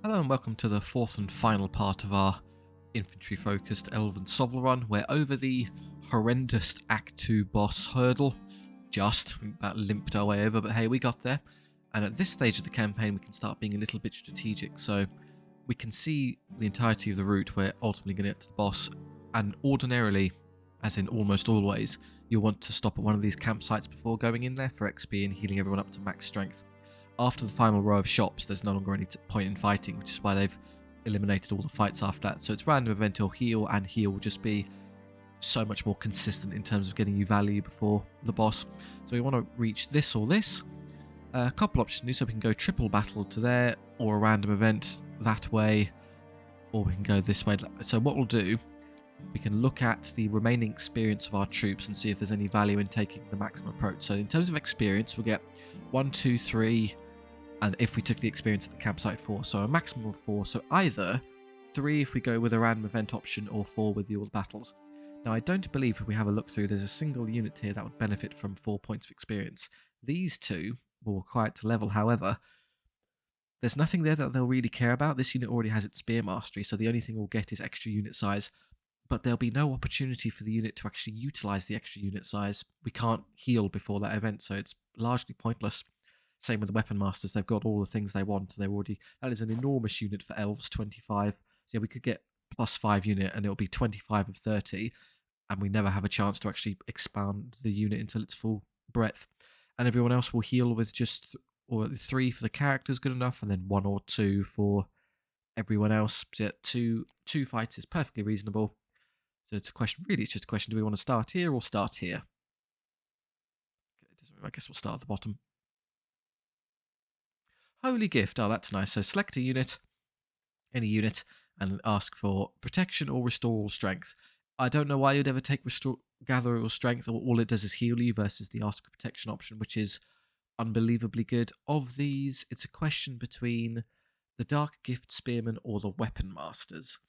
Hello and welcome to the fourth and final part of our infantry-focused Elven SOVL run. We're over the horrendous Act 2 boss hurdle. We about limped our way over, but hey, we got there. And at this stage of the campaign, we can start being a little bit strategic. So we can see the entirety of the route we're ultimately going to get to the boss. And ordinarily, as in almost always, you'll want to stop at one of these campsites before going in there for XP and healing everyone up to max strength. After the final row of shops, there's no longer any point in fighting, which is why they've eliminated all the fights after that. So it's random event or heal, and heal will just be so much more consistent in terms of getting you value before the boss. So we want to reach this or this. A couple options, so we can go triple battle to there, or a random event that way, or we can go this way. So what we'll do, we can look at the remaining experience of our troops and see if there's any value in taking the maximum approach. So in terms of experience, we'll get 1, 2, 3... and if we took the experience at the campsite 4, so a maximum of 4, so either 3 if we go with a random event option or 4 with the all battles. Now I don't believe if we have a look through there's a single unit here that would benefit from 4 points of experience. These two will require it to level, however, there's nothing there that they'll really care about. This unit already has its spear mastery, so the only thing we'll get is extra unit size, but there'll be no opportunity for the unit to actually utilise the extra unit size. We can't heal before that event, so it's largely pointless. Same with the weapon masters, they've got all the things they want. That is an enormous unit for elves, 25. So yeah, we could get +5 unit and it'll be 25 of 30, and we never have a chance to actually expand the unit until its full breadth. And everyone else will heal with just 3 for the characters, good enough, and then 1 or 2 for everyone else. So yeah, two fights is perfectly reasonable. So it's a question, really, it's just a question: do we want to start here or start here? I guess we'll start at the bottom. Holy Gift, oh that's nice. So select a unit, any unit, and ask for protection or restore all strength. I don't know why you'd ever take gather all strength, or all it does is heal you, versus the ask for protection option, which is unbelievably good. Of these, it's a question between the Dark Gift Spearmen or the Weapon Masters.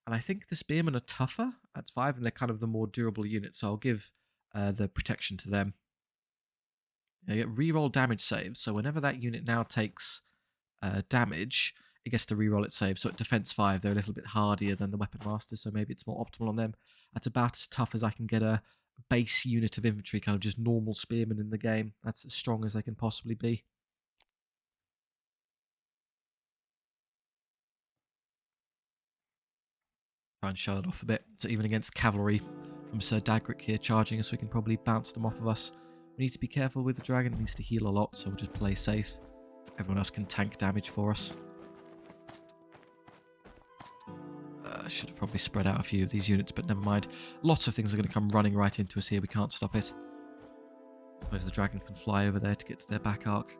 And I think the Spearmen are tougher at 5, and they're kind of the more durable unit, so I'll give the protection to them. You get reroll damage saves, so whenever that unit now takes damage, it gets to reroll its save. So at defense 5, they're a little bit hardier than the weapon masters, so maybe it's more optimal on them. That's about as tough as I can get a base unit of infantry, kind of just normal spearmen in the game. That's as strong as they can possibly be. Try and show it off a bit. So even against cavalry from Sir Dagric here charging us, we can probably bounce them off of us. We need to be careful with the dragon. It needs to heal a lot, so we'll just play safe. Everyone else can tank damage for us. Should have probably spread out a few of these units, but never mind. Lots of things are going to come running right into us here. We can't stop it. I suppose the dragon can fly over there to get to their back arc.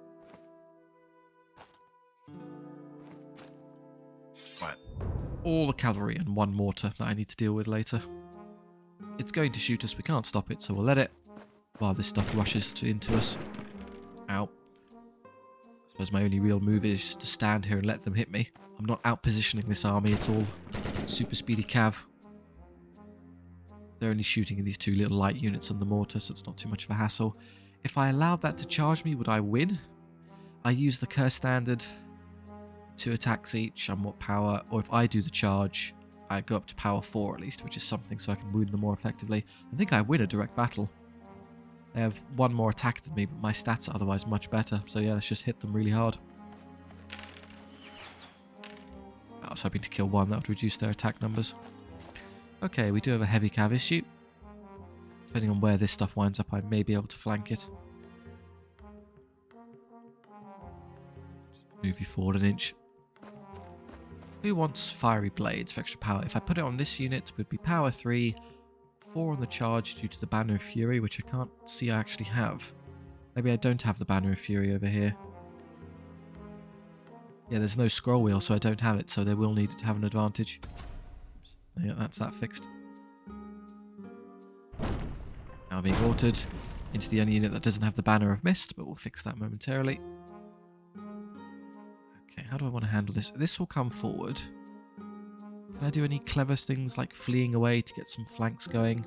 Right. All the cavalry and 1 mortar that I need to deal with later. It's going to shoot us. We can't stop it, so we'll let it while this stuff rushes into us. Ow. I suppose my only real move is just to stand here and let them hit me. I'm not out-positioning this army at all. Super speedy cav. They're only shooting in these 2 little light units on the mortar, so it's not too much of a hassle. If I allowed that to charge me, would I win? I use the curse standard, 2 attacks each, I'm what power, or if I do the charge, I go up to power 4 at least, which is something, so I can wound them more effectively. I think I win a direct battle. They have 1 more attack than me, but my stats are otherwise much better, so yeah, let's just hit them really hard. I was hoping to kill 1, that would reduce their attack numbers. Okay, we do have a heavy cav issue. Depending on where this stuff winds up, I may be able to flank it. Just move you forward an inch. Who wants fiery blades for extra power? If I put it on this unit, it would be power 3, 4 on the charge due to the Banner of Fury, which I can't see I actually have. Maybe I don't have the Banner of Fury over here. Yeah, there's no scroll wheel, so I don't have it, so they will need it to have an advantage. Oops. Yeah, that's that fixed. Now being altered into the only unit that doesn't have the Banner of Mist, but we'll fix that momentarily. Okay, how do I want to handle this? This will come forward. Can I do any clever things like fleeing away to get some flanks going?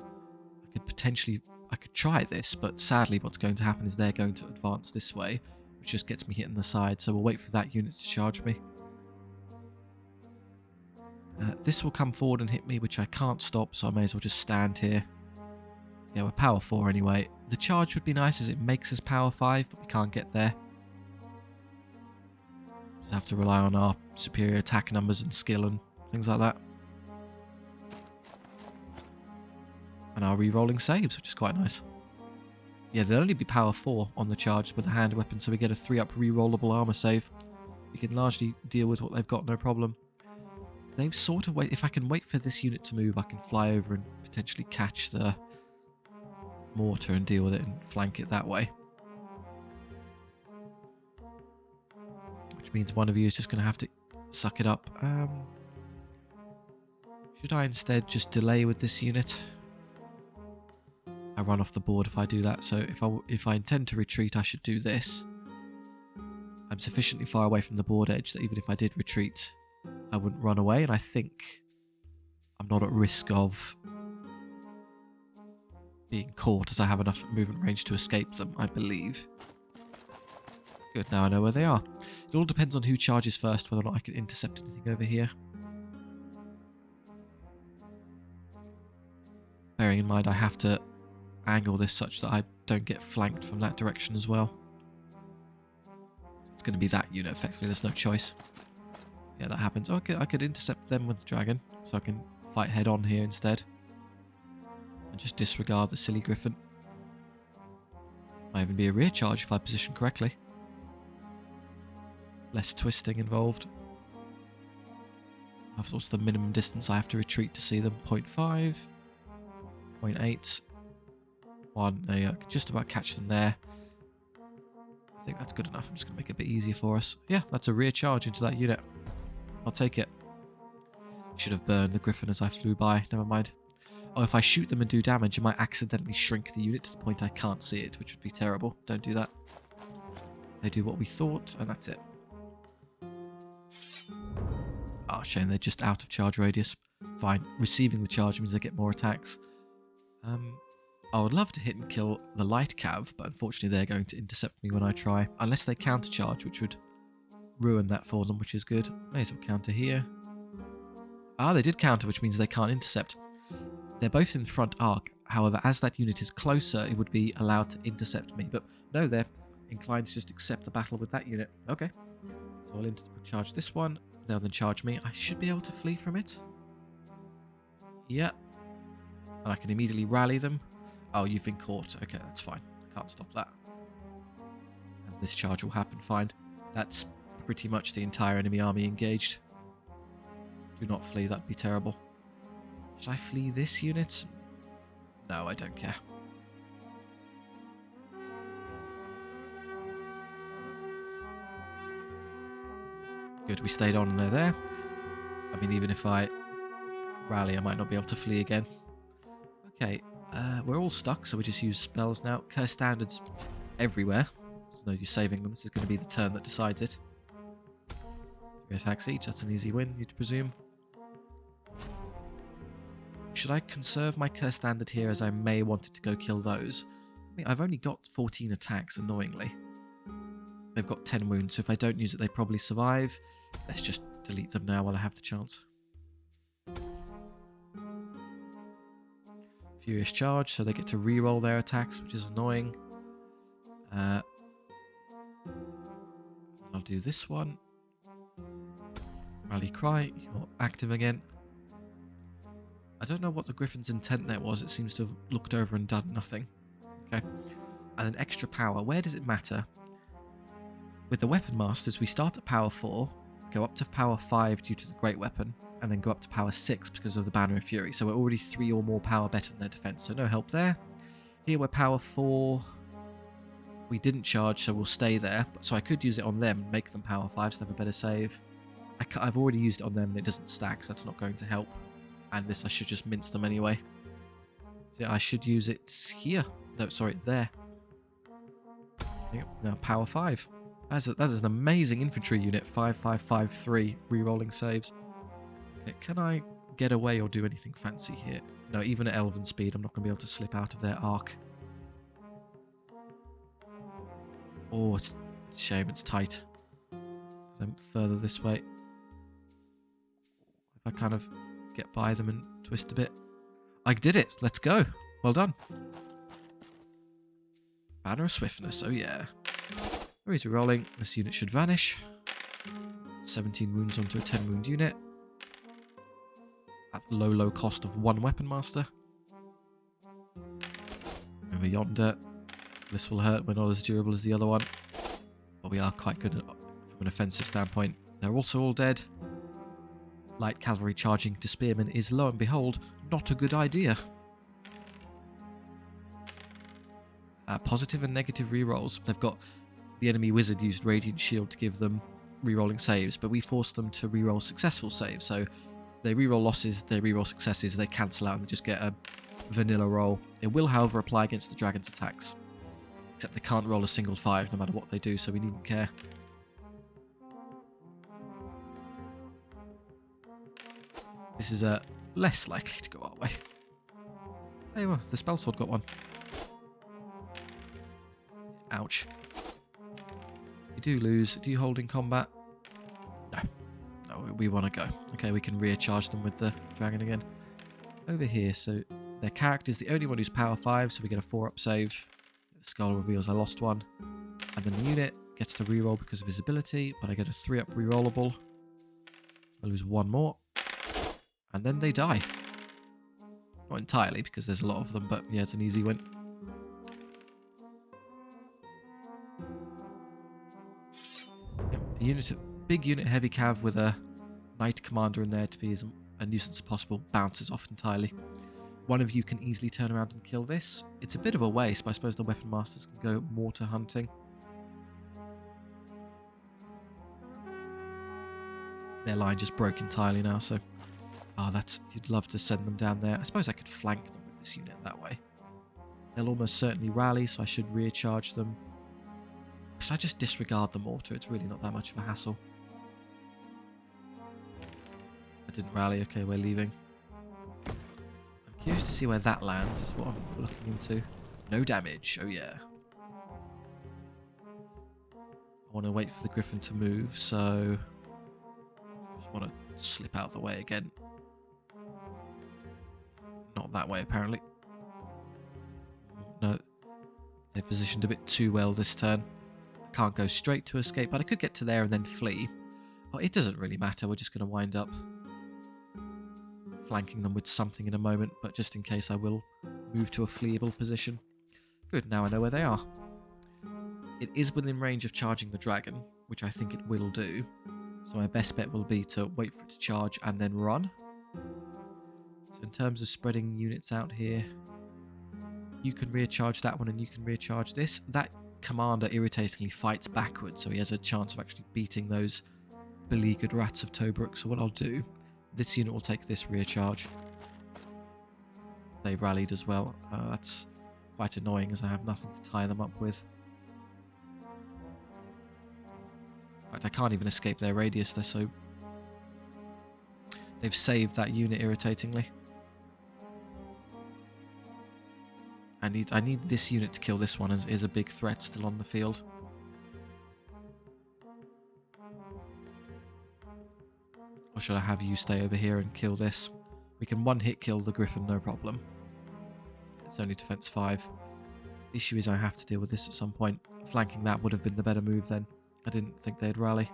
I could try this, but sadly what's going to happen is they're going to advance this way, which just gets me hit in the side, so we'll wait for that unit to charge me. This will come forward and hit me, which I can't stop, so I may as well just stand here. Yeah, we're power 4 anyway. The charge would be nice as it makes us power 5, but we can't get there. Just have to rely on our superior attack numbers and skill and things like that. And our re-rolling saves, which is quite nice. Yeah, there'll only be power 4 on the charge with a hand weapon, so we get a 3-up re-rollable armor save. We can largely deal with what they've got, no problem. They've sort of if I can wait for this unit to move, I can fly over and potentially catch the mortar and deal with it and flank it that way. Which means one of you is just going to have to suck it up. Should I instead just delay with this unit? I run off the board if I do that, so if I intend to retreat, I should do this. I'm sufficiently far away from the board edge that even if I did retreat, I wouldn't run away, and I think I'm not at risk of being caught as I have enough movement range to escape them, I believe. Good, now I know where they are. It all depends on who charges first, whether or not I can intercept anything over here. Bearing in mind I have to angle this such that I don't get flanked from that direction as well. It's going to be that unit, effectively, there's no choice. Yeah, that happens. Okay, I could intercept them with the dragon, so I can fight head on here instead. And just disregard the silly griffin. Might even be a rear charge if I position correctly. Less twisting involved. What's the minimum distance I have to retreat to see them? 0.5, 0.8, 1. There you go. I can just about catch them there. I think that's good enough. I'm just going to make it a bit easier for us. Yeah, that's a rear charge into that unit. I'll take it. Should have burned the griffin as I flew by. Never mind. Oh, if I shoot them and do damage, it might accidentally shrink the unit to the point I can't see it, which would be terrible. Don't do that. They do what we thought, and that's it. Oh, shame they're just out of charge radius. Fine. Receiving the charge means I get more attacks. I would love to hit and kill the light cav, but unfortunately they're going to intercept me when I try. Unless they counter charge, which would ruin that for them, which is good. May as well counter here. Ah, they did counter, which means they can't intercept. They're both in the front arc. However, as that unit is closer, it would be allowed to intercept me. But no, they're inclined to just accept the battle with that unit. Okay. So I'll charge this one. They'll then charge me. I should be able to flee from it. Yeah. And I can immediately rally them. Oh, you've been caught. Okay, that's fine. I can't stop that. And this charge will happen fine. That's pretty much the entire enemy army engaged. Do not flee, that'd be terrible. Should I flee this unit? No, I don't care. Good, we stayed on and they're there. I mean, even if I rally, I might not be able to flee again. Okay, we're all stuck, so we just use spells now. Curse standards everywhere. There's no use saving them. This is going to be the turn that decides it. 3 attacks each, that's an easy win, you'd presume. Should I conserve my curse standard here, as I may want it to go kill those? I mean, I've only got 14 attacks, annoyingly. They've got 10 wounds, so if I don't use it, they probably survive. Let's just delete them now while I have the chance. Furious charge, so they get to re-roll their attacks, which is annoying. I'll do this one. Rally cry, you're active again. I don't know what the griffin's intent there was. It seems to have looked over and done nothing. Okay. And an extra power. Where does it matter? With the weapon masters, we start at power 4, go up to power 5 due to the great weapon, and then go up to power 6 because of the Banner of Fury. So we're already 3 or more power better than their defense, so no help there. Here we're power 4. We didn't charge, so we'll stay there. So I could use it on them, make them power 5, so they have a better save. I've already used it on them and it doesn't stack, so that's not going to help. And this, I should just mince them anyway. So yeah, I should use it here. No, sorry, there. Yep, now power 5. That is an amazing infantry unit. 5553 re-rolling saves. Okay, can I get away or do anything fancy here? No, even at Elven speed, I'm not going to be able to slip out of their arc. Oh, it's a shame, it's tight. So further this way. I kind of get by them and twist a bit. I did it. Let's go. Well done. Banner of Swiftness. Oh, yeah. Where is rolling? This unit should vanish. 17 wounds onto a 10 wound unit. At the low cost of 1 weapon master. Over yonder. This will hurt. We're not as durable as the other one. But we are quite good from an offensive standpoint. They're also all dead. Light cavalry charging to spearmen is, lo and behold, not a good idea. Positive and negative rerolls. They've got the enemy wizard used Radiant Shield to give them rerolling saves, but we forced them to reroll successful saves. So they reroll losses, they reroll successes, they cancel out and just get a vanilla roll. It will, however, apply against the dragon's attacks. Except they can't roll a single 5 no matter what they do, so we needn't care. This is less likely to go our way. Hey, well, the spell sword got one. Ouch. You do lose. Do you hold in combat? No. No, we want to go. Okay, we can recharge them with the dragon again. Over here, so their character is the only one who's power 5, so we get a 4-up save. The skull reveals I lost one. And then the unit gets to reroll because of his ability, but I get a 3-up rerollable. I lose 1 more. And then they die. Not entirely, because there's a lot of them, but yeah, it's an easy win. Yep, big unit heavy cav with a knight commander in there to be as a nuisance as possible. Bounces off entirely. One of you can easily turn around and kill this. It's a bit of a waste, but I suppose the weapon masters can go mortar hunting. Their line just broke entirely now, so... Oh, you'd love to send them down there. I suppose I could flank them with this unit that way. They'll almost certainly rally, so I should recharge them. Should I just disregard the mortar? It's really not that much of a hassle. I didn't rally. Okay, we're leaving. I'm curious to see where that lands, is what I'm looking into. No damage. Oh, yeah. I want to wait for the griffin to move, so... I just want to slip out the way again. Not that way, apparently. No. They positioned a bit too well this turn. Can't go straight to escape, but I could get to there and then flee. Oh, it doesn't really matter. We're just going to wind up flanking them with something in a moment, but just in case I will move to a fleeable position. Good, now I know where they are. It is within range of charging the dragon, which I think it will do. So my best bet will be to wait for it to charge and then run. So in terms of spreading units out here, you can recharge that one and you can recharge this. That commander irritatingly fights backwards, so he has a chance of actually beating those beleaguered rats of Tobruk. So what I'll do, this unit will take this recharge. They rallied as well. That's quite annoying as I have nothing to tie them up with. In fact, I can't even escape their radius. They're so... They've saved that unit irritatingly. I need this unit to kill this one, as is a big threat still on the field. Or should I have you stay over here and kill this? We can one-hit kill the griffin, no problem. It's only defense 5. The issue is I have to deal with this at some point. Flanking that would have been the better move then. I didn't think they'd rally.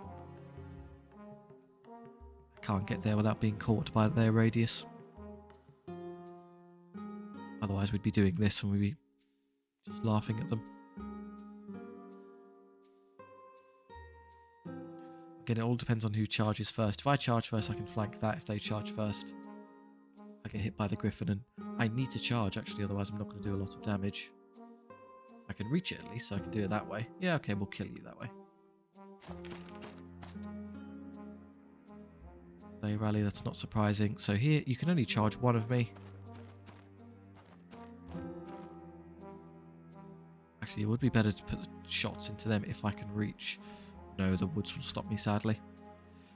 I can't get there without being caught by their radius. Otherwise we'd be doing this and we'd be just laughing at them. Again, it all depends on who charges first. If I charge first, I can flank that. If they charge first, I get hit by the griffin, and I need to charge actually, otherwise I'm not going to do a lot of damage. I can reach it at least, so I can do it that way. Yeah, okay, we'll kill you that way. They rally, that's not surprising. So here, you can only charge one of me. Actually, it would be better to put the shots into them if I can reach. No, the woods will stop me, sadly.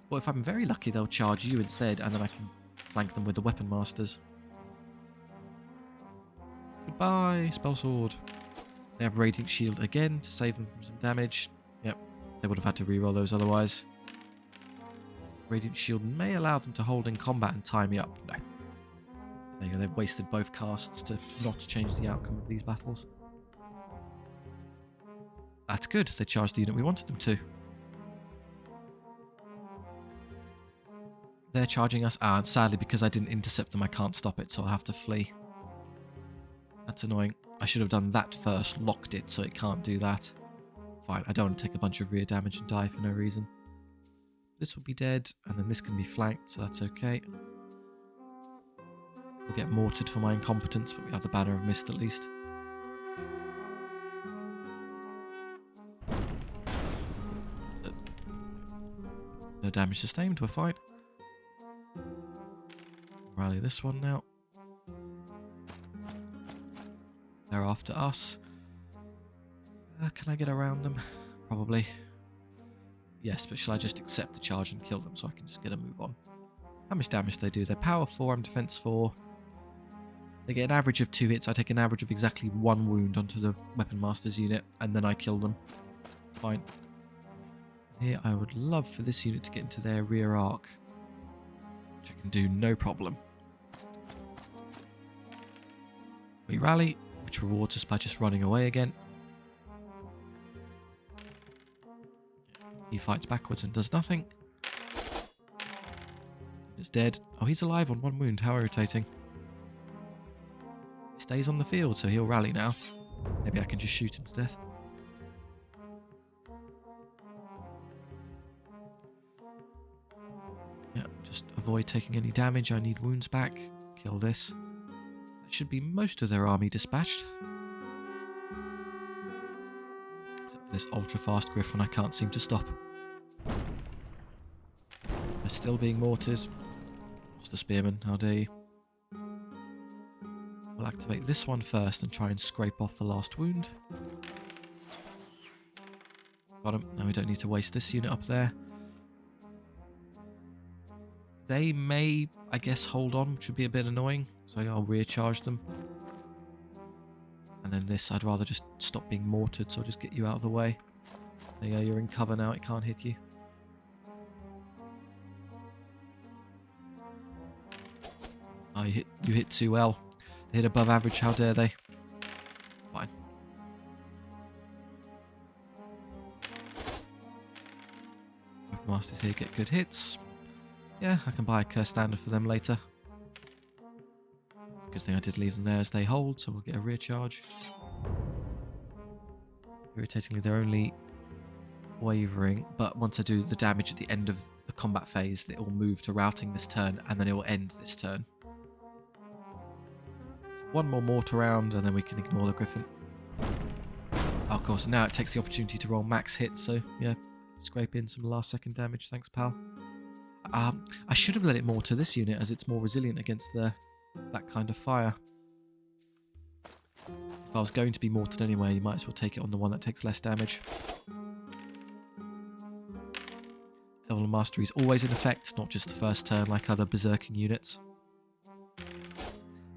Well, if I'm very lucky, they'll charge you instead, and then I can flank them with the weapon masters. Goodbye, spell sword. They have Radiant Shield again to save them from some damage. Yep, they would have had to reroll those otherwise. Radiant Shield may allow them to hold in combat and tie me up. No. There you go, they've wasted both casts to not change the outcome of these battles. That's good, they charged the unit we wanted them to. They're charging us, and sadly because I didn't intercept them I can't stop it, so I'll have to flee. That's annoying. I should have done that first, locked it so it can't do that. Fine, I don't want to take a bunch of rear damage and die for no reason. This will be dead, and then this can be flanked, so that's okay. We'll get mortared for my incompetence, but we have the Banner of Mist at least. No damage sustained, we're fine. Rally this one now. They're after us. Can I get around them? Probably. Yes, but shall I just accept the charge and kill them so I can just get a move on? How much damage do they do? They're power 4, I'm defense 4. They get an average of 2 hits. I take an average of exactly 1 wound onto the Weapon Master's unit, and then I kill them. Fine. Here, I would love for this unit to get into their rear arc, which I can do no problem. We rally, which rewards us by just running away again. He fights backwards and does nothing. He's dead. Oh, he's alive on 1 wound. How irritating. He stays on the field, so he'll rally now. Maybe I can just shoot him to death. Yeah, just avoid taking any damage. I need wounds back. Kill this. That should be most of their army dispatched. Except this ultra-fast Griffin I can't seem to stop. They're still being mortared. What's the Spearman? How dare you? We'll activate this one first and try and scrape off the last wound. Got him. Now we don't need to waste this unit up there. They may, I guess, hold on, which would be a bit annoying. So I'll recharge them. And then this, I'd rather just stop being mortared, so I'll just get you out of the way. There you go, you're in cover now, it can't hit you. Oh, you hit too well. They hit above average, how dare they? Fine. Weapon Masters here get good hits. Yeah, I can buy a curse standard for them later. Good thing I did leave them there as they hold, so we'll get a rear charge. Irritatingly, they're only wavering, but once I do the damage at the end of the combat phase, it will move to routing this turn, and then it will end this turn. So 1 more mortar round, and then we can ignore the Griffin. Oh, of course, now it takes the opportunity to roll max hits, so yeah, scrape in some last second damage, thanks pal. I should have let it mortar this unit, as it's more resilient against that kind of fire. If I was going to be mortared anyway, you might as well take it on the one that takes less damage. Elven Mastery is always in effect, not just the first turn like other berserking units.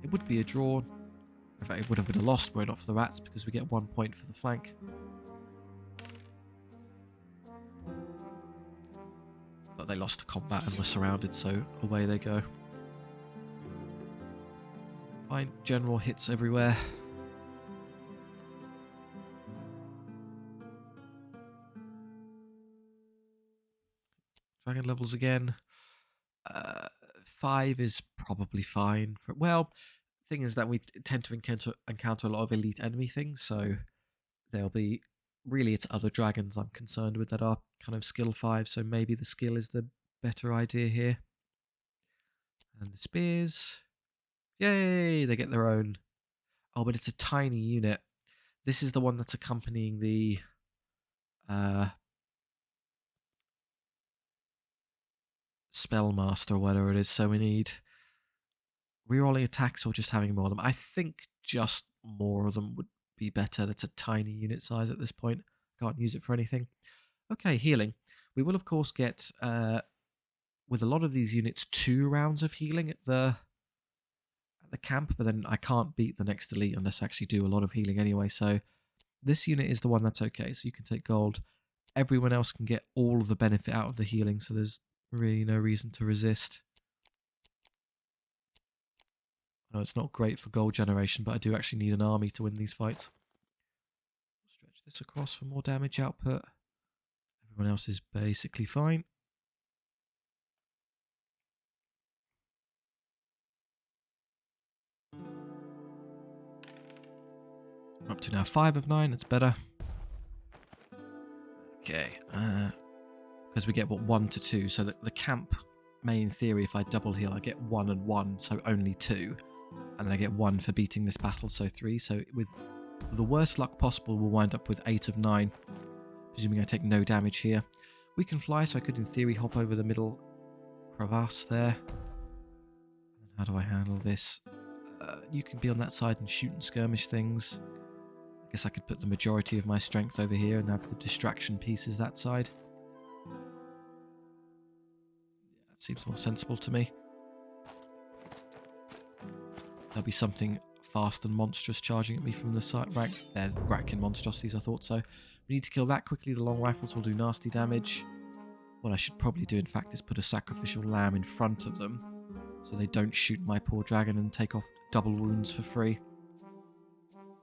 It would be a draw. In fact, it would have been a loss were it not for the rats, because we get 1 point for the flank. But they lost to combat and were surrounded, so away they go. Fine, general hits everywhere. Dragon levels again. 5 is probably fine. Well, thing is that we tend to encounter a lot of elite enemy things, so there'll be... Really, it's other dragons I'm concerned with that are kind of skill 5, so maybe the skill is the better idea here. And the spears. Yay! They get their own. Oh, but it's a tiny unit. This is the one that's accompanying the... Spellmaster or whatever it is, so we need rerolling attacks or just having more of them. I think just more of them would be better. That's a tiny unit size at this point. Can't use it for anything. Okay, healing. We will of course get with a lot of these units 2 rounds of healing at the camp, but then I can't beat the next elite unless I actually do a lot of healing anyway, so this unit is the one that's okay, so you can take gold. Everyone else can get all of the benefit out of the healing, so there's Really no reason to resist. I know it's not great for gold generation, but I do actually need an army to win these fights. Stretch this across for more damage output. Everyone else is basically fine. We're up to now 5 of 9, it's better. Okay, because we get, what, 1 to 2, so the camp may, in theory, if I double heal, I get 1 and 1, so only 2. And then I get 1 for beating this battle, so 3. So with the worst luck possible, we'll wind up with 8 of 9, presuming I take no damage here. We can fly, so I could, in theory, hop over the middle crevasse there. How do I handle this? You can be on that side and shoot and skirmish things. I guess I could put the majority of my strength over here and have the distraction pieces that side. Yeah, that seems more sensible to me. There'll be something fast and monstrous charging at me from the side. They're racking monstrosities, I thought so. We need to kill that quickly. The long rifles will do nasty damage. What I should probably do, in fact, is put a sacrificial lamb in front of them, so they don't shoot my poor dragon and take off double wounds for free.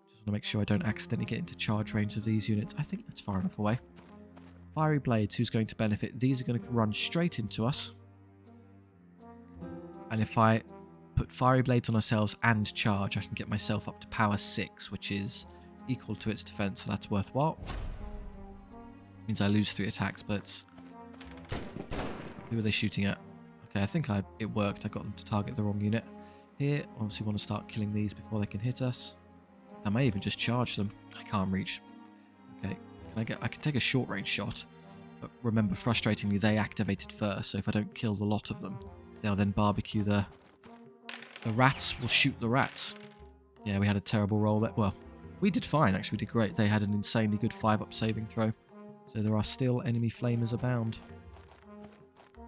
Just want to make sure I don't accidentally get into charge range of these units. I think that's far enough away. Fiery blades, who's going to benefit? These are going to run straight into us. And if I put fiery blades on ourselves and charge, I can get myself up to power 6, which is equal to its defense, so that's worthwhile. Means I lose 3 attacks, but it's... Who are they shooting at? Okay, I think it worked. I got them to target the wrong unit. Here, obviously want to start killing these before they can hit us. I may even just charge them. I can't reach. Okay, I can take a short range shot, but remember, frustratingly, they activated first, so if I don't kill the lot of them, they'll then barbecue the rats will shoot the rats. Yeah, we had a terrible roll there. Well, we did fine, actually. We did great. They had an insanely good 5-up saving throw. So there are still enemy flamers abound. I'm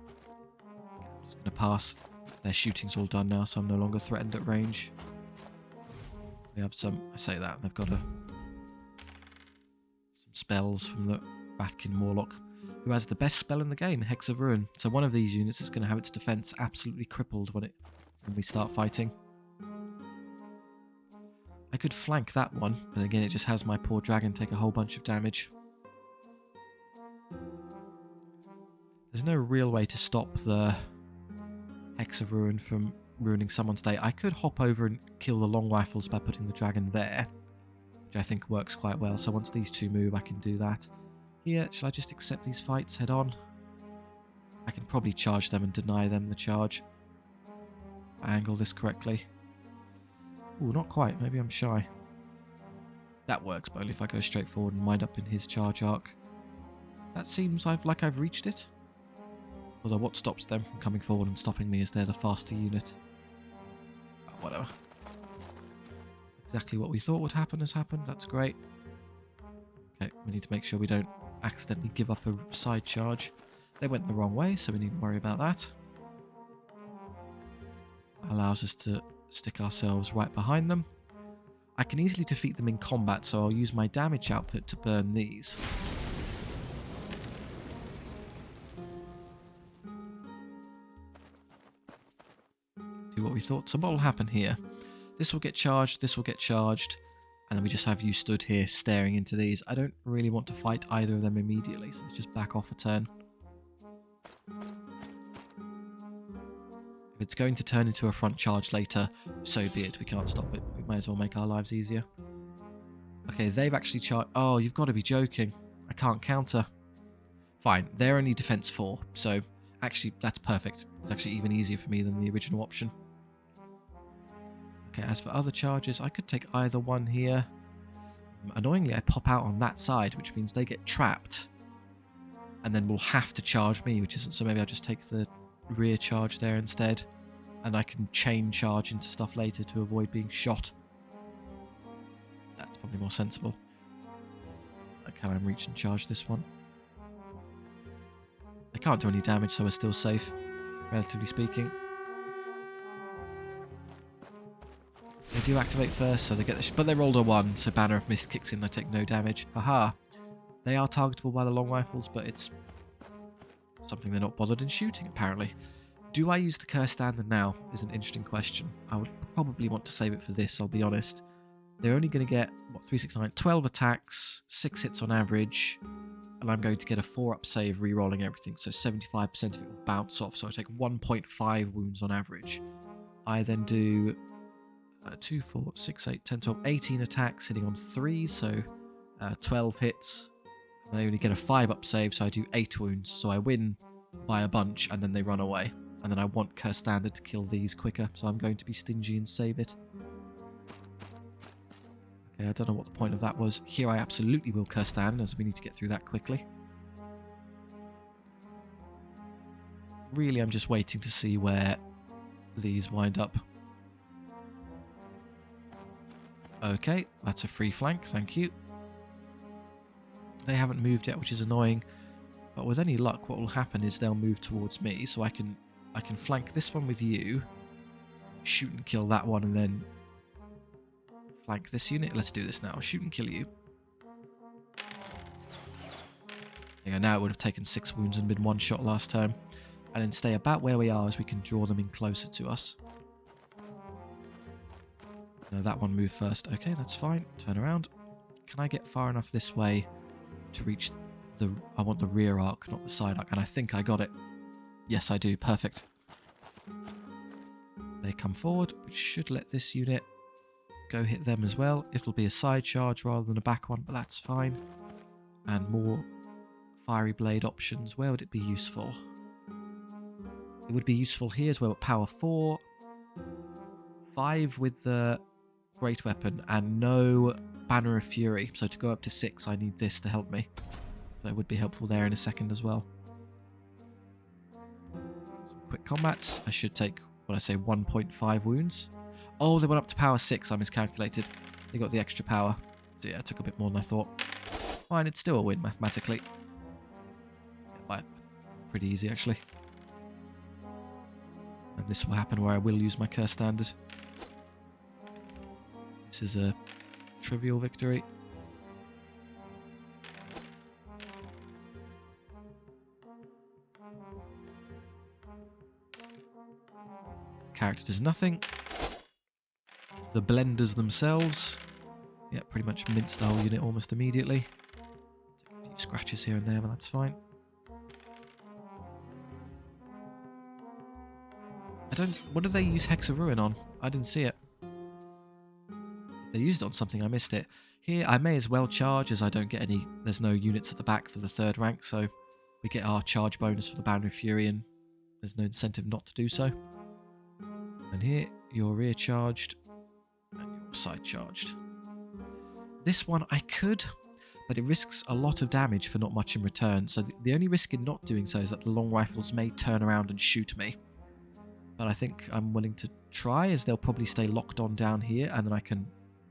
just going to pass. Their shooting's all done now, so I'm no longer threatened at range. We have some... I say that, and I've got some spells from the Ratkin Warlock, who has the best spell in the game, Hex of Ruin. So one of these units is going to have its defense absolutely crippled when we start fighting. I could flank that one, but again it just has my poor dragon take a whole bunch of damage. There's no real way to stop the Hex of Ruin from ruining someone's day. I could hop over and kill the long rifles by putting the dragon there, which I think works quite well. So once these two move, I can do that. Here, shall I just accept these fights head on? I can probably charge them and deny them the charge. If I angle this correctly. Ooh, not quite. Maybe I'm shy. That works, but only if I go straight forward and wind up in his charge arc. That seems like I've reached it. Although what stops them from coming forward and stopping me is they're the faster unit. Oh, whatever. Exactly what we thought would happen has happened. That's great. Okay, we need to make sure we don't accidentally give up a side charge. They went the wrong way, so we needn't worry about that. Allows us to stick ourselves right behind them. I can easily defeat them in combat, so I'll use my damage output to burn these. Do what we thought. So what will happen here? This will get charged, this will get charged, and then we just have you stood here staring into these. I don't really want to fight either of them immediately, so let's just back off a turn. If it's going to turn into a front charge later, so be it. We can't stop it. We may as well make our lives easier. Okay, they've actually charged... Oh, you've got to be joking. I can't counter. Fine, they're only defense 4, so actually that's perfect. It's actually even easier for me than the original option. Okay, as for other charges, I could take either one here. Annoyingly, I pop out on that side, which means they get trapped. And then will have to charge me, which isn't... So maybe I'll just take the rear charge there instead. And I can chain charge into stuff later to avoid being shot. That's probably more sensible. Can I reach and charge this one? They can't do any damage, so we're still safe, relatively speaking. They do activate first, so they get this, but they rolled a 1, so Banner of Mist kicks in, I take no damage. Haha. They are targetable by the long rifles, but it's something they're not bothered in shooting, apparently. Do I use the curse standard now is an interesting question. I would probably want to save it for this, I'll be honest. They're only going to get, what, 3, 6, 9, 12 attacks, 6 hits on average, and I'm going to get a 4-up save re-rolling everything, so 75% of it will bounce off, so I take 1.5 wounds on average. I then do 2, 4, 6, 8, 10, 12, 18 attacks hitting on 3, so 12 hits. And I only get a 5-up save, so I do 8 wounds, so I win by a bunch, and then they run away. And then I want Curse Standard to kill these quicker, so I'm going to be stingy and save it. Okay, I don't know what the point of that was. Here I absolutely will Curse Standard, as we need to get through that quickly. Really, I'm just waiting to see where these wind up. Okay, that's a free flank, thank you. They haven't moved yet, which is annoying. But with any luck, what will happen is they'll move towards me, so I can flank this one with you, shoot and kill that one, and then flank this unit. Let's do this now. Shoot and kill you. Yeah, now it would have taken 6 wounds and been 1 shot last time. And then stay about where we are as we can draw them in closer to us. No, that one moved first. Okay, that's fine. Turn around. Can I get far enough this way to reach the... I want the rear arc, not the side arc. And I think I got it. Yes, I do. Perfect. They come forward, which should let this unit go hit them as well. It'll be a side charge rather than a back one, but that's fine. And more fiery blade options. Where would it be useful? It would be useful here as well at power 4. 5 with the great weapon and no Banner of Fury. So to go up to 6, I need this to help me. So it would be helpful there in a second as well. Some quick combats. I should take, what I say, 1.5 wounds. Oh, they went up to power 6. I miscalculated. They got the extra power. So yeah, it took a bit more than I thought. Fine, it's still a win mathematically. But pretty easy actually. And this will happen where I will use my Curse Standard. This is a trivial victory. Character does nothing. The blenders themselves, yeah, pretty much mince the whole unit almost immediately. A few scratches here and there, but that's fine. What did they use Hex of Ruin on? I didn't see it. They used it on something, I missed it. Here, I may as well charge as I don't get any... There's no units at the back for the 3rd rank, so we get our charge bonus for the Banner of Fury, and there's no incentive not to do so. And here, you're rear charged, and you're side charged. This one I could, but it risks a lot of damage for not much in return, so the only risk in not doing so is that the long rifles may turn around and shoot me. But I think I'm willing to try, as they'll probably stay locked on down here, and then I can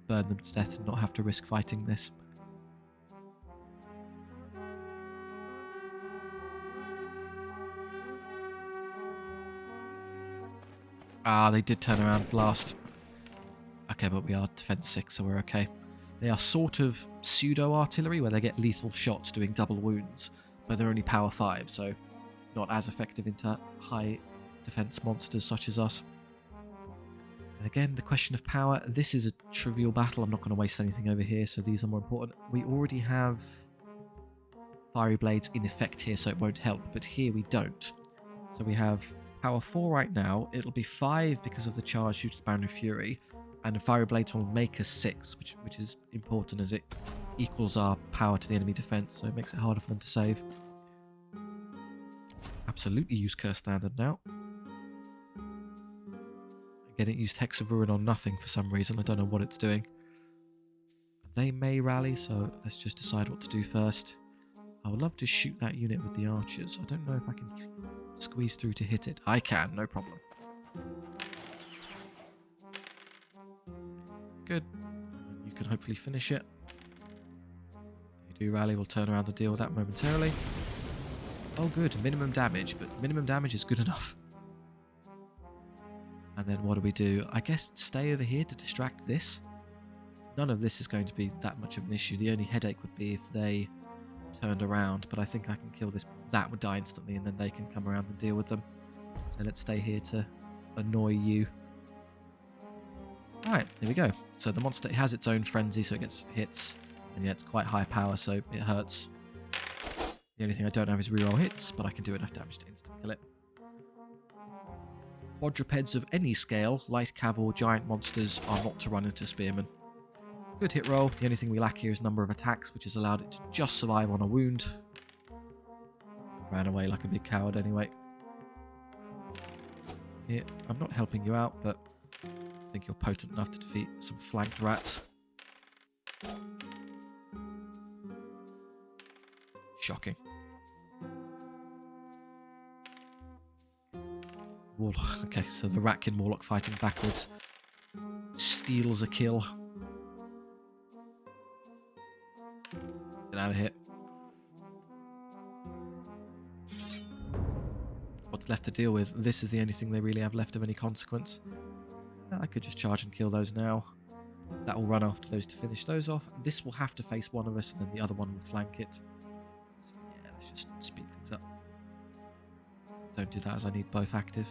burn them to death and not have to risk fighting this. Ah, they did turn around blast. Okay, but we are defense 6, so we're okay. They are sort of pseudo-artillery, where they get lethal shots doing double wounds, but they're only power 5, so not as effective into high defense monsters such as us. And again, the question of power. This is a trivial battle. I'm not going to waste anything over here, so these are more important. We already have fiery blades in effect here, so it won't help, but here we don't. So we have power 4 right now. It'll be 5 because of the charge due to the Banner of Fury, and the fiery blades will make us 6, which is important as it equals our power to the enemy defense, so it makes it harder for them to save. Absolutely use Curse Standard now. Again, it used Hex of Ruin on nothing for some reason. I don't know what it's doing. They may rally, so let's just decide what to do first. I would love to shoot that unit with the archers. I don't know if I can squeeze through to hit it. I can, no problem. Good. You can hopefully finish it. If you do rally, we'll turn around and deal with that momentarily. Oh good, minimum damage, but minimum damage is good enough. And then what do? I guess stay over here to distract this. None of this is going to be that much of an issue. The only headache would be if they turned around, but I think I can kill this. That would die instantly, and then they can come around and deal with them. So let's stay here to annoy you. Alright, there we go. So the monster has its own frenzy, so it gets hits. And yeah, it's quite high power, so it hurts. The only thing I don't have is reroll hits, but I can do enough damage to instant kill it. Quadrupeds of any scale, light cav or giant monsters, are not to run into spearmen. Good hit roll. The only thing we lack here is number of attacks, which has allowed it to just survive on a wound. Ran away like a big coward anyway. Here, I'm not helping you out, but I think you're potent enough to defeat some flanked rats. Shocking. Warlock. Okay, so the Ratkin Warlock fighting backwards steals a kill. Get out of here. What's left to deal with? This is the only thing they really have left of any consequence. I could just charge and kill those now. That will run after those to finish those off. This will have to face one of us, and then the other one will flank it. So, yeah, let's just speed things up. Don't do that as I need both active.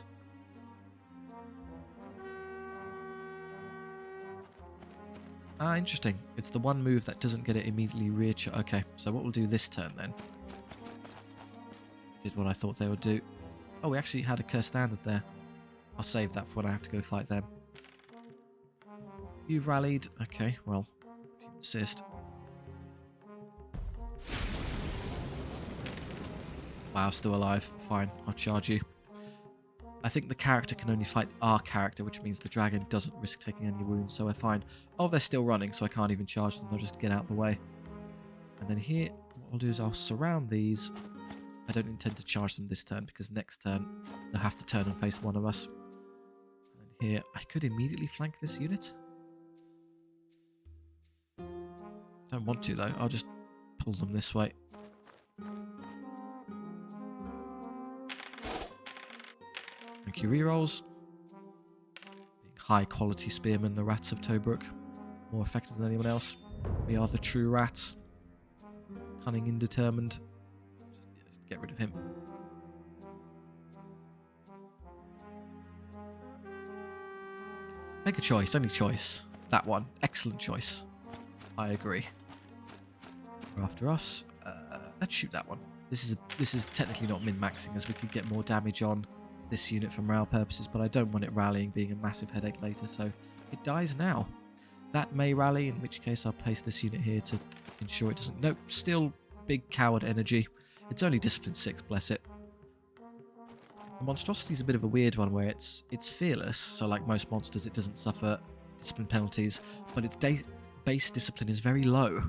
Ah, interesting. It's the one move that doesn't get it immediately rear-charge. Okay, so what we'll do this turn then? Did what I thought they would do. Oh, we actually had a cursed standard there. I'll save that for when I have to go fight them. You've rallied. Okay, well, if you insist. Wow, still alive. Fine, I'll charge you. I think the character can only fight our character, which means the dragon doesn't risk taking any wounds, so we're fine. Oh, they're still running, so I can't even charge them. They'll just get out of the way. And then here, what I'll do is I'll surround these. I don't intend to charge them this turn, because next turn they'll have to turn and face one of us. And here, I could immediately flank this unit. Don't want to, though. I'll just pull them this way. Thank you, rerolls. High quality spearmen, the rats of Tobruk. More effective than anyone else. We are the true rats. Cunning, indetermined. Just get rid of him. Make a choice, any choice. That one. Excellent choice. I agree. They're after us. Let's shoot that one. This is technically not min-maxing, as we could get more damage on this unit for morale purposes, but I don't want it rallying being a massive headache later, so it dies now. That may rally, in which case I'll place this unit here to ensure it doesn't. Nope, still big coward energy. It's only discipline 6, bless it. The monstrosity is a bit of a weird one where it's fearless, so like most monsters it doesn't suffer discipline penalties, but its base discipline is very low,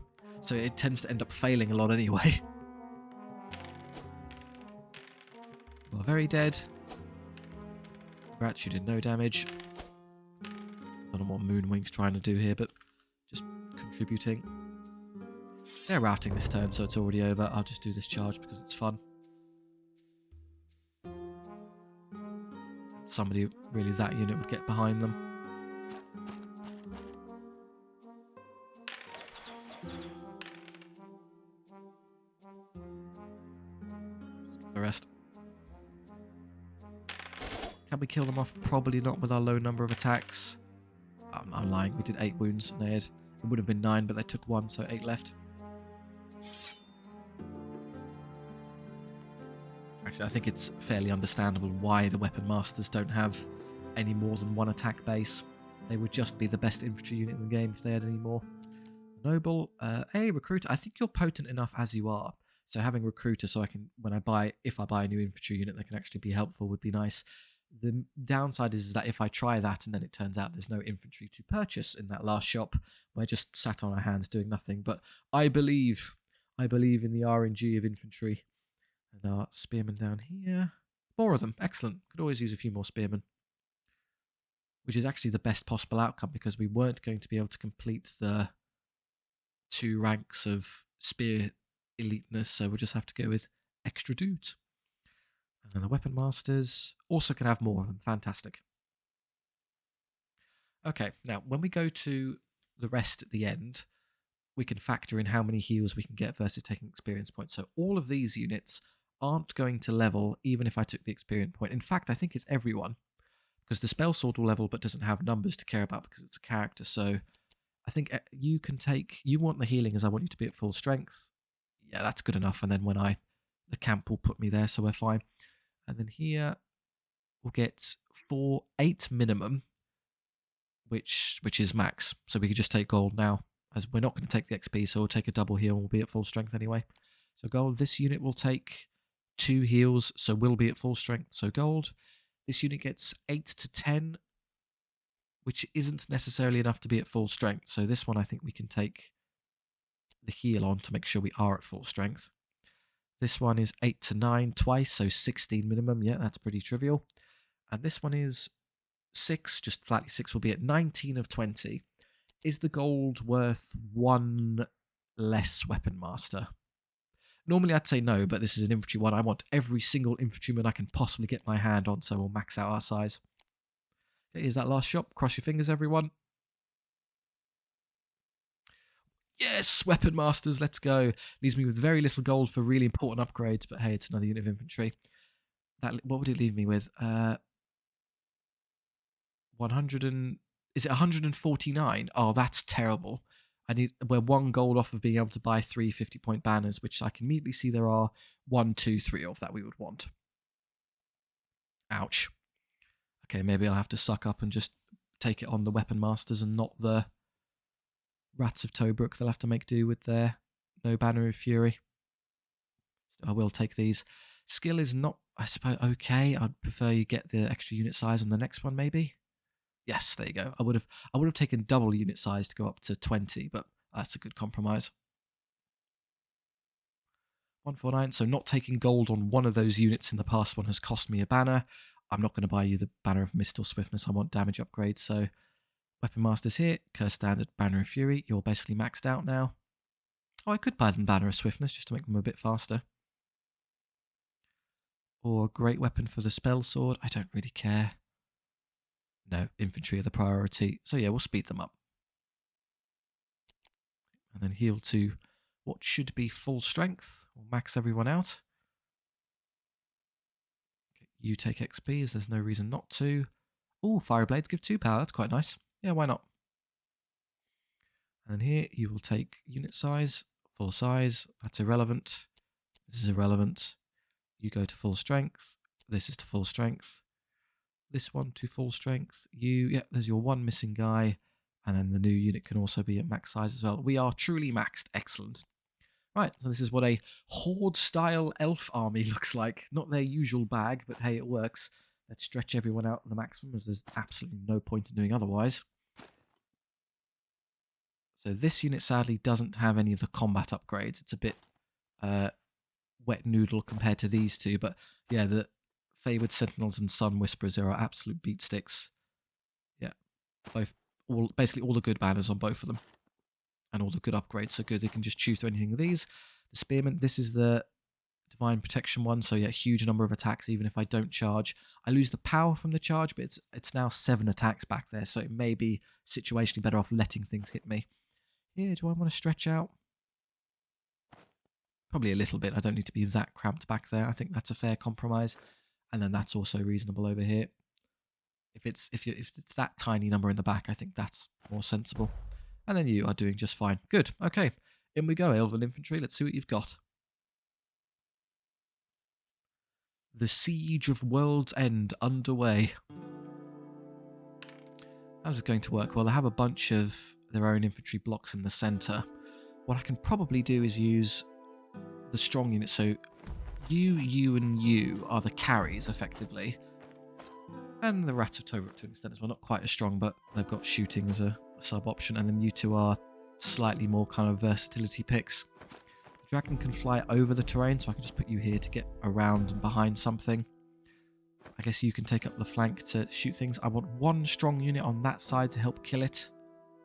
so it tends to end up failing a lot anyway. Well, very dead. Rats, you did no damage. Don't know what Moonwing's trying to do here, but just contributing. They're routing this turn, so it's already over. I'll just do this charge because it's fun. Somebody, really, that unit would get behind them. Skip the rest. Can we kill them off? Probably not with our low number of attacks. I'm lying. We did 8 wounds and they had... It would have been 9, but they took 1, so 8 left. Actually, I think it's fairly understandable why the Weapon Masters don't have any more than 1 attack base. They would just be the best infantry unit in the game if they had any more. Noble. Hey, Recruiter. I think you're potent enough as you are. So having Recruiter, so I can, if I buy a new infantry unit that can actually be helpful, would be nice. The downside is that if I try that and then it turns out there's no infantry to purchase in that last shop, we're just sat on our hands doing nothing. But I believe in the RNG of infantry. And our spearmen down here. More of them. Excellent. Could always use a few more spearmen. Which is actually the best possible outcome because we weren't going to be able to complete the 2 ranks of spear eliteness, so we'll just have to go with extra dudes. And the Weapon Masters also can have more of them. Fantastic. Okay, now when we go to the rest at the end, we can factor in how many heals we can get versus taking experience points. So all of these units aren't going to level even if I took the experience point. In fact, I think it's everyone, because the spell sword will level but doesn't have numbers to care about because it's a character. So I think you can take, you want the healing as I want you to be at full strength. Yeah, that's good enough. And then the camp will put me there, so we're fine. And then here we'll get 8 minimum, which is max. So we could just take gold now, as we're not going to take the XP, so we'll take a double heal and we'll be at full strength anyway. So gold, this unit will take 2 heals, so we'll be at full strength. So gold, this unit gets 8 to 10, which isn't necessarily enough to be at full strength. So this one I think we can take the heal on to make sure we are at full strength. This one is 8 to 9 twice, so 16 minimum. Yeah, that's pretty trivial. And this one is 6, just flatly 6 will be at 19 of 20. Is the gold worth 1 less weapon master? Normally I'd say no, but this is an infantry one. I want every single infantryman I can possibly get my hand on, so we'll max out our size. Here's that last shot. Cross your fingers, everyone. Yes, weapon masters, let's go. Leaves me with very little gold for really important upgrades, but hey, it's another unit of infantry. What would it leave me with? 100 and... Is it 149? Oh, that's terrible. We're 1 gold off of being able to buy 3 50-point banners, which I can immediately see there are 1, 2, 3 of that we would want. Ouch. Okay, maybe I'll have to suck up and just take it on the weapon masters and not the Rats of Tobruk. They'll have to make do with their no banner of fury. I will take these. Skill is not, I suppose, okay. I'd prefer you get the extra unit size on the next one, maybe. Yes, there you go. I would have taken double unit size to go up to 20, but that's a good compromise. 149. So not taking gold on one of those units in the past one has cost me a banner. I'm not going to buy you the Banner of Mist or Swiftness. I want damage upgrades. So Weapon Masters here. Curse Standard, Banner of Fury. You're basically maxed out now. Oh, I could buy them Banner of Swiftness just to make them a bit faster. Or Great Weapon for the Spell Sword. I don't really care. No, infantry are the priority. So yeah, we'll speed them up. And then heal to what should be full strength. We'll max everyone out. You take XP as there's no reason not to. Oh, Fire Blades give 2 power. That's quite nice. Yeah, why not? And then here you will take unit size, full size. That's irrelevant. This is irrelevant. You go to full strength. This is to full strength. This one to full strength. Yeah, there's your 1 missing guy. And then the new unit can also be at max size as well. We are truly maxed. Excellent. Right, so this is what a horde-style elf army looks like. Not their usual bag, but hey, it works. Let's stretch everyone out to the maximum, as there's absolutely no point in doing otherwise. So this unit sadly doesn't have any of the combat upgrades. It's a bit wet noodle compared to these two, but yeah, the Favoured Sentinels and Sun Whisperers are absolute beat sticks. Yeah, basically all the good banners on both of them. And all the good upgrades, so good. They can just choose through anything of these. The Spearman, this is the Divine Protection one, so yeah, huge number of attacks even if I don't charge. I lose the power from the charge, but it's now 7 attacks back there, so it may be situationally better off letting things hit me. Here, do I want to stretch out? Probably a little bit. I don't need to be that cramped back there. I think that's a fair compromise. And then that's also reasonable over here. If it's that tiny number in the back, I think that's more sensible. And then you are doing just fine. Good. Okay. In we go, Elven Infantry. Let's see what you've got. The Siege of World's End underway. How's it going to work? Well, they have a bunch of their own infantry blocks in the centre. What I can probably do is use the strong unit. So you, and you are the carries, effectively. And the Rat of Tobruk to an extent as well. Not quite as strong, but they've got shooting as a sub-option. And then you two are slightly more kind of versatility picks. The dragon can fly over the terrain, so I can just put you here to get around and behind something. I guess you can take up the flank to shoot things. I want 1 strong unit on that side to help kill it,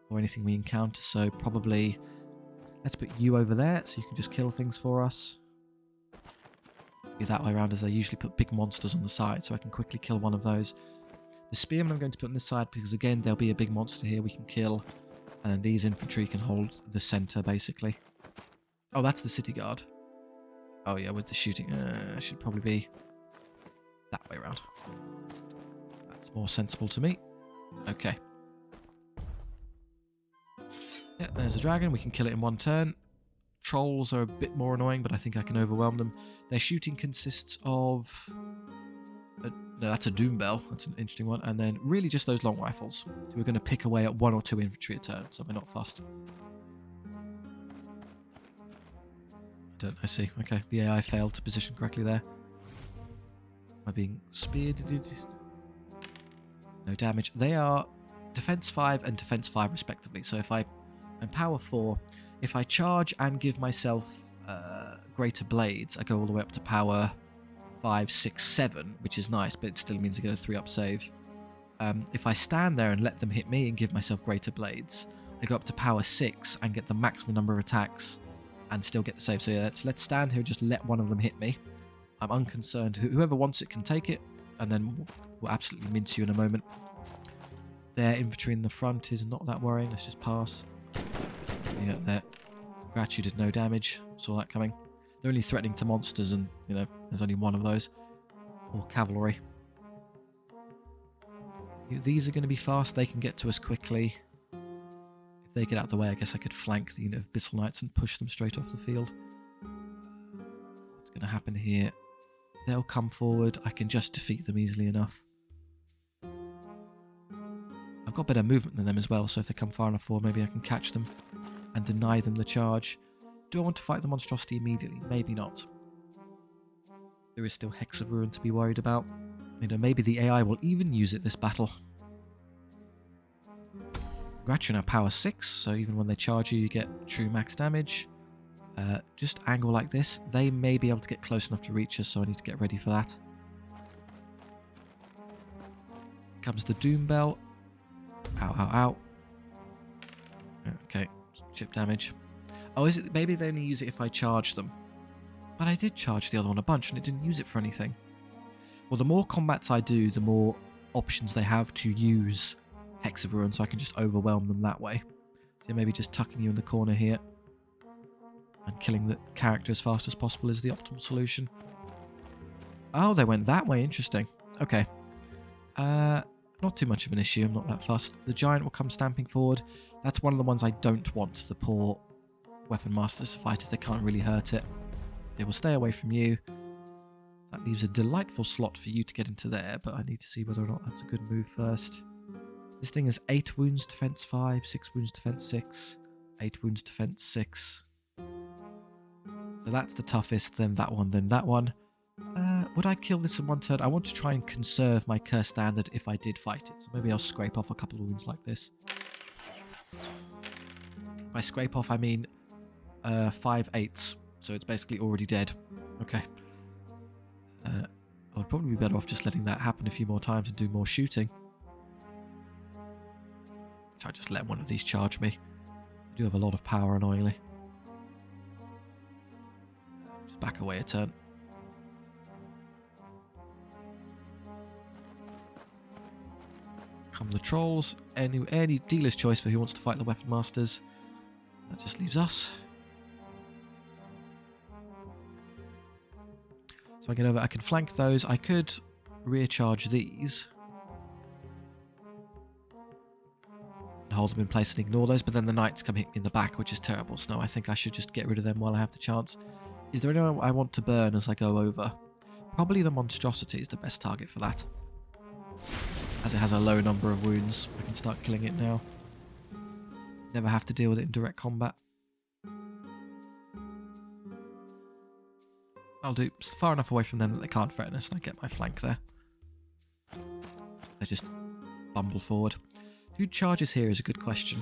or anything we encounter. So probably, let's put you over there, so you can just kill things for us. Be that way around, as I usually put big monsters on the side, so I can quickly kill one of those. The Spearman I'm going to put on this side, because again, there'll be a big monster here we can kill. And these infantry can hold the centre, basically. Oh, that's the city guard. Oh, yeah, with the shooting. Should probably be that way around. That's more sensible to me. Okay. Yeah, there's a dragon. We can kill it in one turn. Trolls are a bit more annoying, but I think I can overwhelm them. Their shooting consists of... no, that's a doom bell. That's an interesting one. And then really just those long rifles. We're going to pick away at 1 or 2 infantry a turn, so we're not fussed. I see. Okay, the AI failed to position correctly there. Am I being speared? No damage. They are defense 5 and defense 5 respectively. So if I'm power 4, if I charge and give myself greater blades, I go all the way up to power 5, 6, 7, which is nice, but it still means I get a 3-up save. If I stand there and let them hit me and give myself greater blades, I go up to power 6 and get the maximum number of attacks and still get the save. So yeah, let's stand here and just let one of them hit me. I'm unconcerned. Whoever wants it can take it, and then we'll absolutely mince you in a moment. Their infantry in the front is not that worrying. Let's just pass. Yeah, there. Congrats, you did no damage. Saw that coming. They're only threatening to monsters, and, you know, there's only one of those. Or cavalry. These are going to be fast. They can get to us quickly. If they get out of the way, I guess I could flank the unit of Bittle Knights and push them straight off the field. What's going to happen here? They'll come forward. I can just defeat them easily enough. I've got better movement than them as well, so if they come far enough forward, maybe I can catch them and deny them the charge. Do I want to fight the monstrosity immediately? Maybe not. There is still Hex of Ruin to be worried about. You know, maybe the AI will even use it this battle. Congrats, you're now power 6, so even when they charge you, you get true max damage. Just angle like this. They may be able to get close enough to reach us, so I need to get ready for that. Comes the Doom Bell. Ow, ow, ow. Okay, chip damage. Oh, is it? Maybe they only use it if I charge them. But I did charge the other one a bunch, and it didn't use it for anything. Well, the more combats I do, the more options they have to use Hex of Ruin, so I can just overwhelm them that way. So maybe just tucking you in the corner here and killing the character as fast as possible is the optimal solution. Oh, they went that way. Interesting. Okay. Not too much of an issue. I'm not that fussed. The giant will come stamping forward. That's one of the ones I don't want. The poor weapon masters fighters. They can't really hurt it. They will stay away from you. That leaves a delightful slot for you to get into there, but I need to see whether or not that's a good move first. This thing is 8 wounds, defense 5, 6 wounds, defense 6, 8 wounds, defense 6. So that's the toughest, then that one, then that one. Would I kill this in one turn? I want to try and conserve my curse standard if I did fight it. So maybe I'll scrape off a couple of wounds like this. By scrape off, I mean 5/8. So it's basically already dead. Okay. I'd probably be better off just letting that happen a few more times and do more shooting. Try just let one of these charge me. I do have a lot of power, annoyingly. Just back away a turn. Come the trolls. Any dealer's choice for who wants to fight the weapon masters. That just leaves us. So I get over. I can flank those. I could rear charge these and hold them in place and ignore those, but then the knights come hit me in the back, which is terrible. So no, I think I should just get rid of them while I have the chance. Is there anyone I want to burn as I go over? Probably the monstrosity is the best target for that, as it has a low number of wounds. I can start killing it now. Never have to deal with it in direct combat. I'll do far enough away from them that they can't threaten us, and I get my flank there. They just bumble forward. Who charges here is a good question.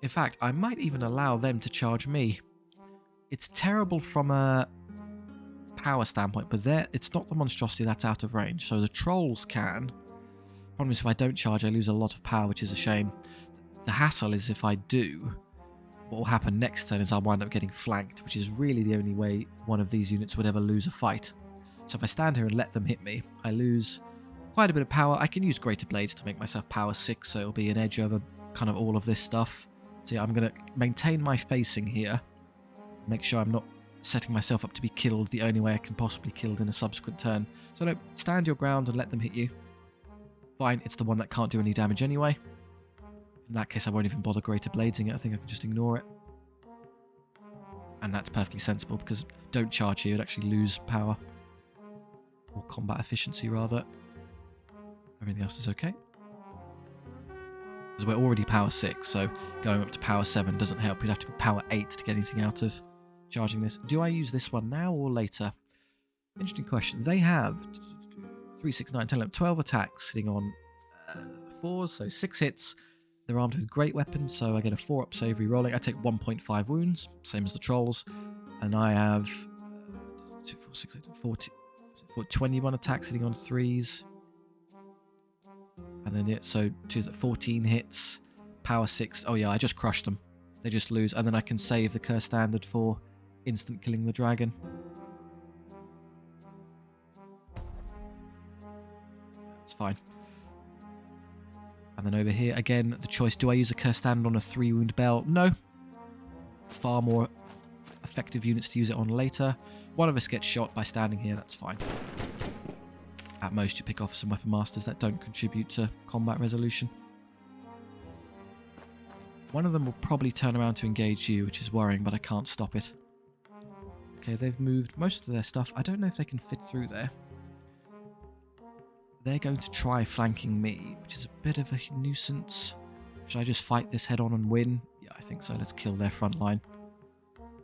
In fact, I might even allow them to charge me. It's terrible from a power standpoint, but it's not the monstrosity that's out of range, so the trolls can. Problem is, if I don't charge, I lose a lot of power, which is a shame. The hassle is if I do, what will happen next turn is I'll wind up getting flanked, which is really the only way one of these units would ever lose a fight. So if I stand here and let them hit me, I lose quite a bit of power. I can use greater blades to make myself power 6, so it'll be an edge over kind of all of this stuff. So yeah, I'm going to maintain my facing here. Make sure I'm not setting myself up to be killed the only way I can possibly be killed in a subsequent turn. So no, stand your ground and let them hit you. Fine, it's the one that can't do any damage anyway. In that case, I won't even bother greater bladesing it. I think I can just ignore it. And that's perfectly sensible, because don't charge here, you'd actually lose power. Or combat efficiency, rather. Everything else is okay. Because we're already power 6, so going up to power 7 doesn't help. You'd have to be power 8 to get anything out of charging this. Do I use this one now or later? Interesting question. They have 3, 6, 9, 10, 11, 12 attacks sitting on 4s, so 6 hits. They're armed with great weapons, so I get a 4-up save re-rolling. I take 1.5 wounds, same as the trolls. And I have 2, 4, 6, 8, 40, 21 attacks sitting on 3s. And then so 2's at 14 hits, power 6. Oh yeah, I just crushed them. They just lose. And then I can save the curse standard for instant killing the dragon. That's fine. And then over here, again, the choice. Do I use a curse standard on a 3-wound bell? No. Far more effective units to use it on later. One of us gets shot by standing here. That's fine. At most, you pick off some weapon masters that don't contribute to combat resolution. One of them will probably turn around to engage you, which is worrying, but I can't stop it. Okay, they've moved most of their stuff. I don't know if they can fit through there. They're going to try flanking me, which is a bit of a nuisance. Should I just fight this head on and win? Yeah, I think so. Let's kill their front line.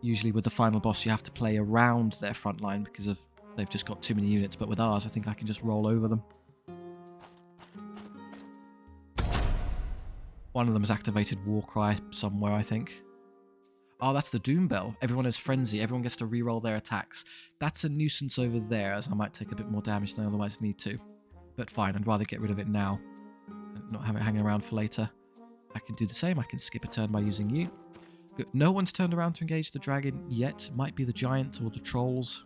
Usually with the final boss, you have to play around their front line because of they've just got too many units. But with ours, I think I can just roll over them. One of them has activated Warcry somewhere, I think. Oh, that's the Doom Bell. Everyone has Frenzy. Everyone gets to reroll their attacks. That's a nuisance over there, as I might take a bit more damage than I otherwise need to. But fine, I'd rather get rid of it now and not have it hanging around for later. I can do the same. I can skip a turn by using you. Good. No one's turned around to engage the dragon yet. Might be the giants or the trolls.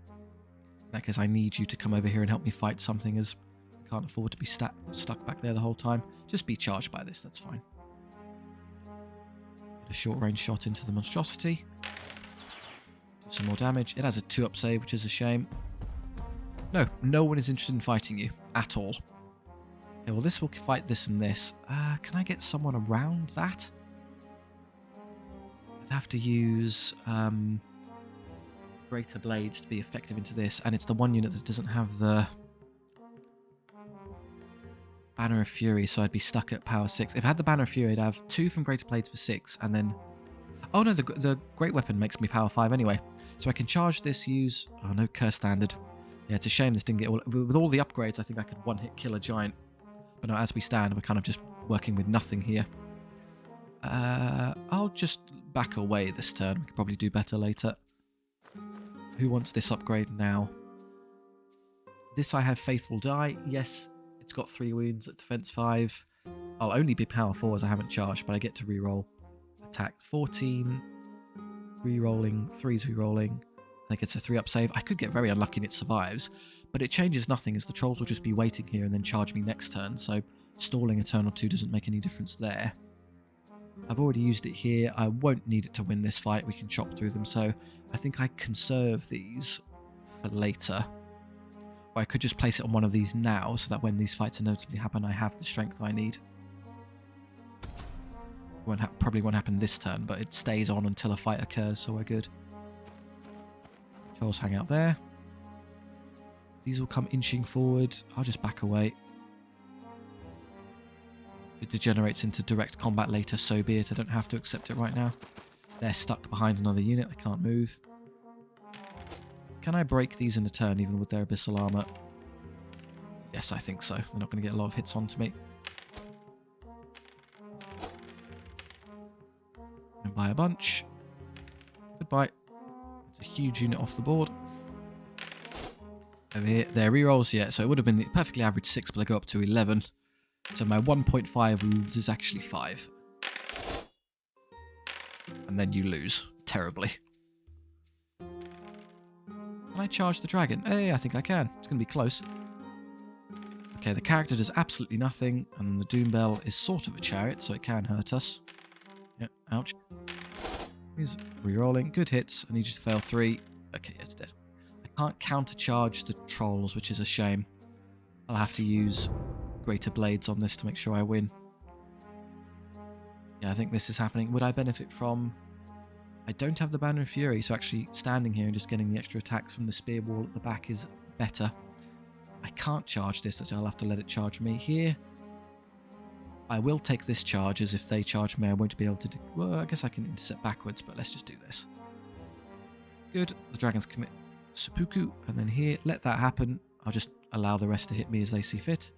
In that case, I need you to come over here and help me fight something, as I can't afford to be stuck back there the whole time. Just be charged by this, that's fine. A short-range shot into the monstrosity. Do some more damage. It has a 2-up save, which is a shame. No one is interested in fighting you at all. Okay, well, this will fight this and this. Can I get someone around that? I'd have to use greater blades to be effective into this, and it's the one unit that doesn't have the Banner of Fury, so I'd be stuck at power 6. If I had the Banner of Fury, I'd have 2 from greater blades for 6, and then... Oh no, the great weapon makes me power 5 anyway. So I can charge this, use... Oh no, curse standard. Yeah, it's a shame this didn't get all... With all the upgrades, I think I could one-hit kill a giant. But no, as we stand, we're kind of just working with nothing here. I'll just back away this turn. We could probably do better later. Who wants this upgrade now? This I have Faithful Die. Yes, it's got 3 wounds at defense 5. I'll only be power 4 as I haven't charged, but I get to reroll. Attack 14. Rerolling. 3's rerolling. I think it's a 3-up save. I could get very unlucky and it survives, but it changes nothing, as the trolls will just be waiting here and then charge me next turn, so stalling a turn or 2 doesn't make any difference there. I've already used it here. I won't need it to win this fight. We can chop through them, so I think I conserve these for later. Or I could just place it on one of these now, so that when these fights inevitably happen, I have the strength I need. Probably won't happen this turn, but it stays on until a fight occurs, so we're good. Trolls hang out there. These will come inching forward. I'll just back away. If it degenerates into direct combat later, so be it. I don't have to accept it right now. They're stuck behind another unit. They can't move. Can I break these in a turn, even with their abyssal armor? Yes, I think so. They're not going to get a lot of hits onto me. And buy a bunch. Goodbye. It's a huge unit off the board. Over here, their rerolls, yeah, so it would have been the perfectly average 6, but they go up to 11. So my 1.5 wounds is actually 5. And then you lose. Terribly. Can I charge the dragon? Hey, I think I can. It's going to be close. Okay, the character does absolutely nothing, and the Doom Bell is sort of a chariot, so it can hurt us. Yeah, ouch. He's re-rolling. Good hits. I need you to fail 3. Okay, yeah, it's dead. I can't countercharge the trolls, which is a shame. I'll have to use greater blades on this to make sure I win. Yeah, I think this is happening. Would I benefit from... I don't have the Banner of Fury, so actually standing here and just getting the extra attacks from the spear wall at the back is better. I can't charge this, so I'll have to let it charge me here. I will take this charge, as if they charge me, I won't be able to do... Well, I guess I can intercept backwards, but let's just do this. Good. The dragons commit seppuku, and then here, let that happen. I'll just allow the rest to hit me as they see fit.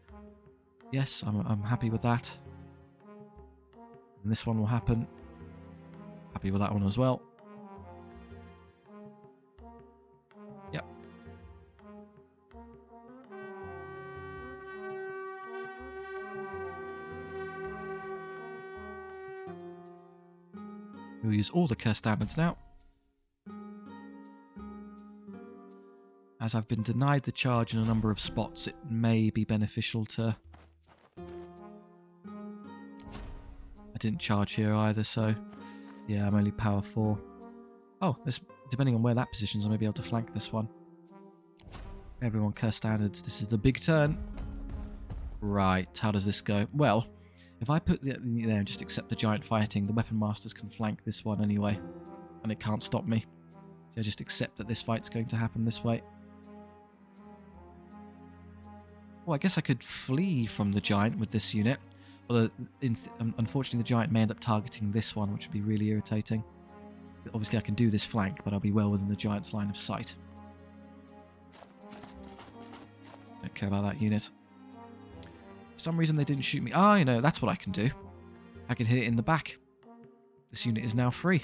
Yes, I'm happy with that. And this one will happen. Happy with that one as well. Yep. We'll use all the curse standards now. As I've been denied the charge in a number of spots, it may be beneficial to... I didn't charge here either, so... Yeah, I'm only power 4. Oh, depending on where that positions, I may be able to flank this one. Everyone curse standards. This is the big turn. Right, how does this go? Well, if I put there and just accept the giant fighting, the weapon masters can flank this one anyway. And it can't stop me. So I just accept that this fight's going to happen this way. Well, I guess I could flee from the giant with this unit. Although, unfortunately, the giant may end up targeting this one, which would be really irritating. Obviously, I can do this flank, but I'll be well within the giant's line of sight. Don't care about that unit. For some reason, they didn't shoot me. Ah, you know, that's what I can do. I can hit it in the back. This unit is now free.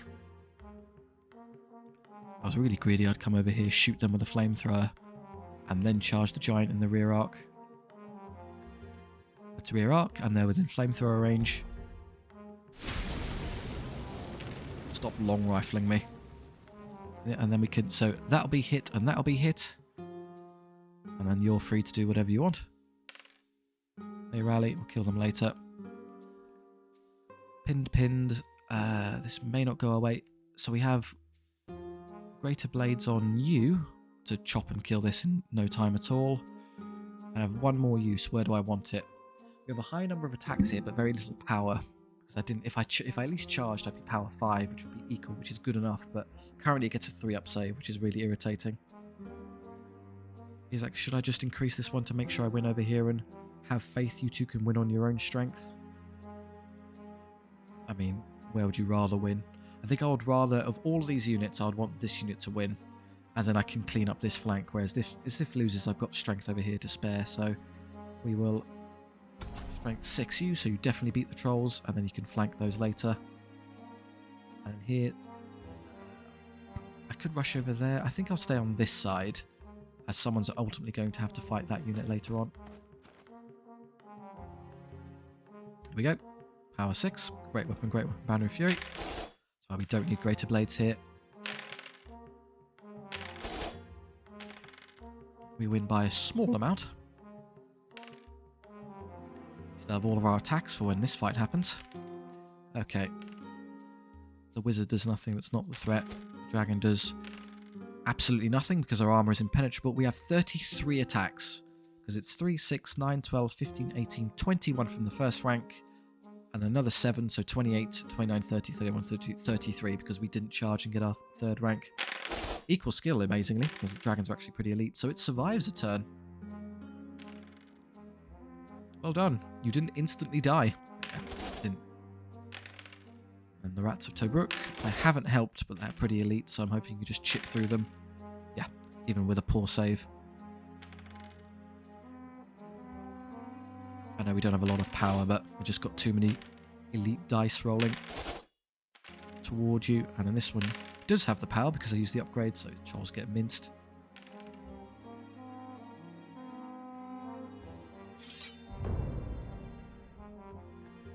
If I was really greedy, I'd come over here, shoot them with a flamethrower, and then charge the giant in the rear arc. That's rear arc, and they're within flamethrower range. Stop long rifling me. Yeah, and then we can... So that'll be hit, and that'll be hit. And then you're free to do whatever you want. They rally, we'll kill them later. Pinned. This may not go away. So we have greater blades on you to chop and kill this in no time at all. I have one more use. Where do I want it? We have a high number of attacks here, but very little power. Because I didn't. If I at least charged, I'd be power 5, which would be equal, which is good enough. But currently, it gets a 3-up save, which is really irritating. He's like, should I just increase this one to make sure I win over here and have faith you two can win on your own strength? I mean, where would you rather win? I think I would rather, of all of these units, I would want this unit to win. And then I can clean up this flank. Whereas if loses, I've got strength over here to spare. So we will strength 6 you, so you definitely beat the trolls. And then you can flank those later. And here, I could rush over there. I think I'll stay on this side, as someone's ultimately going to have to fight that unit later on. Here we go. Power 6. Great weapon, Banner of Fury. So we don't need greater blades here. We win by a small amount. Still have all of our attacks for when this fight happens. Okay. The wizard does nothing that's not the threat. The dragon does absolutely nothing because our armor is impenetrable. We have 33 attacks because it's 3, 6, 9, 12, 15, 18, 21 from the first rank. And another 7, so 28, 29, 30, 31, 32, 33 because we didn't charge and get our 3rd rank. Equal skill, amazingly, because the dragons are actually pretty elite, so it survives a turn. Well done. You didn't instantly die. Yeah, didn't. And the rats of Tobruk, they haven't helped, but they're pretty elite, so I'm hoping you can just chip through them. Yeah, even with a poor save. I know we don't have a lot of power, but we just got too many elite dice rolling towards you. And then this one does have the power because I used the upgrade, so trolls get minced.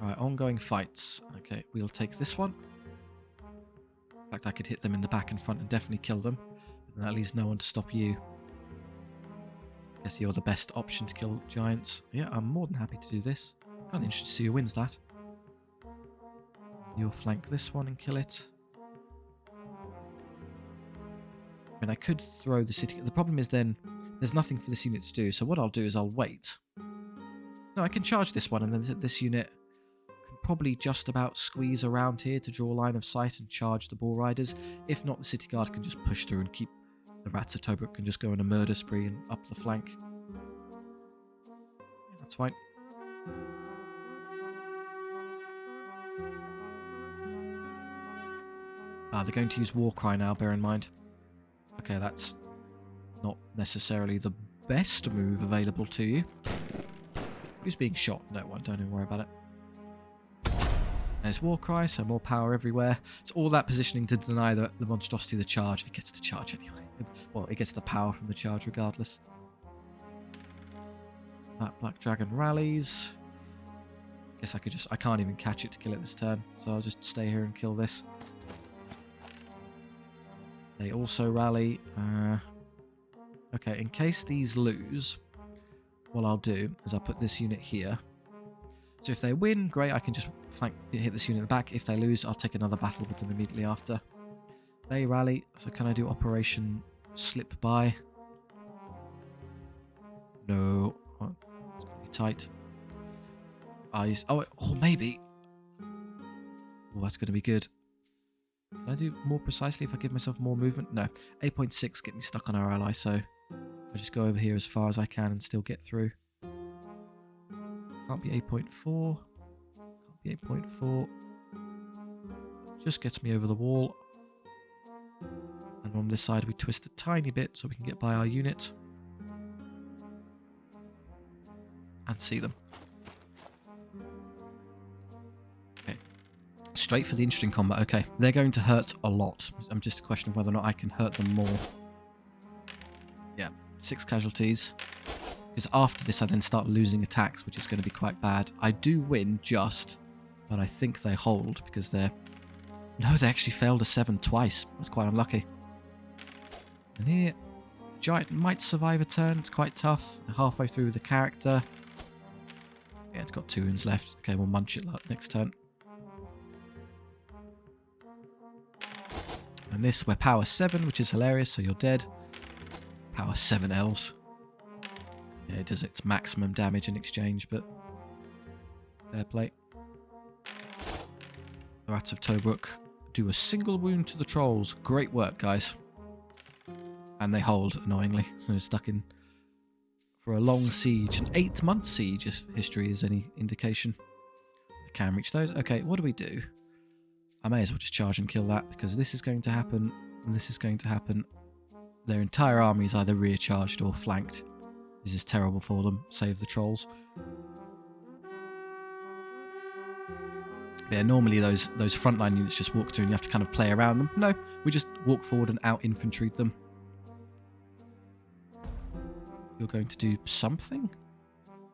Alright, ongoing fights. Okay, we'll take this one. In fact, I could hit them in the back and front and definitely kill them. And that leaves no one to stop you. Guess you're the best option to kill giants. Yeah, I'm more than happy to do this. Kind of interested to see who wins that. You'll flank this one and kill it. I mean, I could throw the city... The problem is then there's nothing for this unit to do, so what I'll do is I'll wait. No, I can charge this one, and then this unit can probably just about squeeze around here to draw line of sight and charge the Bull Riders. If not, the City Guard can just push through and keep... The Rats of Tobruk can just go on a murder spree and up the flank. Yeah, that's fine. Ah, they're going to use Warcry now, bear in mind. Okay, that's not necessarily the best move available to you. Who's being shot? No one, don't even worry about it. There's Warcry, so more power everywhere. It's all that positioning to deny the monstrosity the charge. It gets the charge anyway. Well, it gets the power from the charge regardless. That Black Dragon rallies. Guess I can't even catch it to kill it this turn, so I'll just stay here and kill this. They also rally. Okay, in case these lose, what I'll do is I'll put this unit here. So if they win, great, I can just hit this unit in the back. If they lose, I'll take another battle with them immediately after. They rally, so can I do Operation Slip By? No. Oh, it's going to be tight. Oh, maybe. Oh, that's going to be good. Can I do more precisely if I give myself more movement? No. 8.6 get me stuck on our ally, so I just go over here as far as I can and still get through. Can't be 8.4. Can't be 8.4. Just gets me over the wall. And on this side we twist a tiny bit so we can get by our unit. And see them. Okay. Straight for the interesting combat. Okay, they're going to hurt a lot. I'm just a question of whether or not I can hurt them more. Yeah, 6 casualties. Because after this I then start losing attacks, which is going to be quite bad. I do win just, but I think they hold because they're... No, they actually failed a 7 twice. That's quite unlucky. And here, Giant might survive a turn. It's quite tough. They're halfway through with the character. Yeah, it's got 2 wounds left. Okay, we'll munch it next turn. And this, we're power 7, which is hilarious, so you're dead. Power 7 elves. Yeah, it does its maximum damage in exchange, but fair play. The Rats of Tobruk do a single wound to the trolls. Great work, guys. And they hold, annoyingly. So they're stuck in for a long siege. An 8-month siege, if history is any indication. I can reach those. Okay, what do we do? I may as well just charge and kill that, because this is going to happen, and this is going to happen. Their entire army is either rear charged or flanked. This is terrible for them. Save the trolls. Yeah, normally those frontline units just walk through and you have to kind of play around them. No, we just walk forward and out-infantry them. You're going to do something?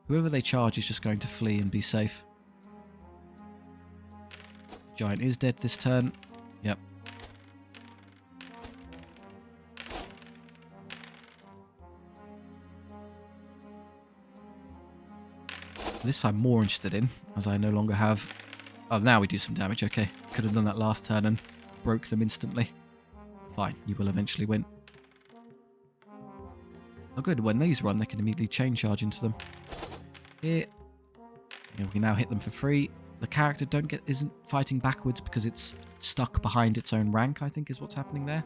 Whoever they charge is just going to flee and be safe. Giant is dead this turn. Yep. This I'm more interested in, as I no longer have... Oh, now we do some damage. Okay, could have done that last turn and broke them instantly. Fine, you will eventually win. Oh good, when these run, they can immediately chain charge into them. Here. And we can now hit them for free. The character isn't fighting backwards because it's stuck behind its own rank, I think is what's happening there.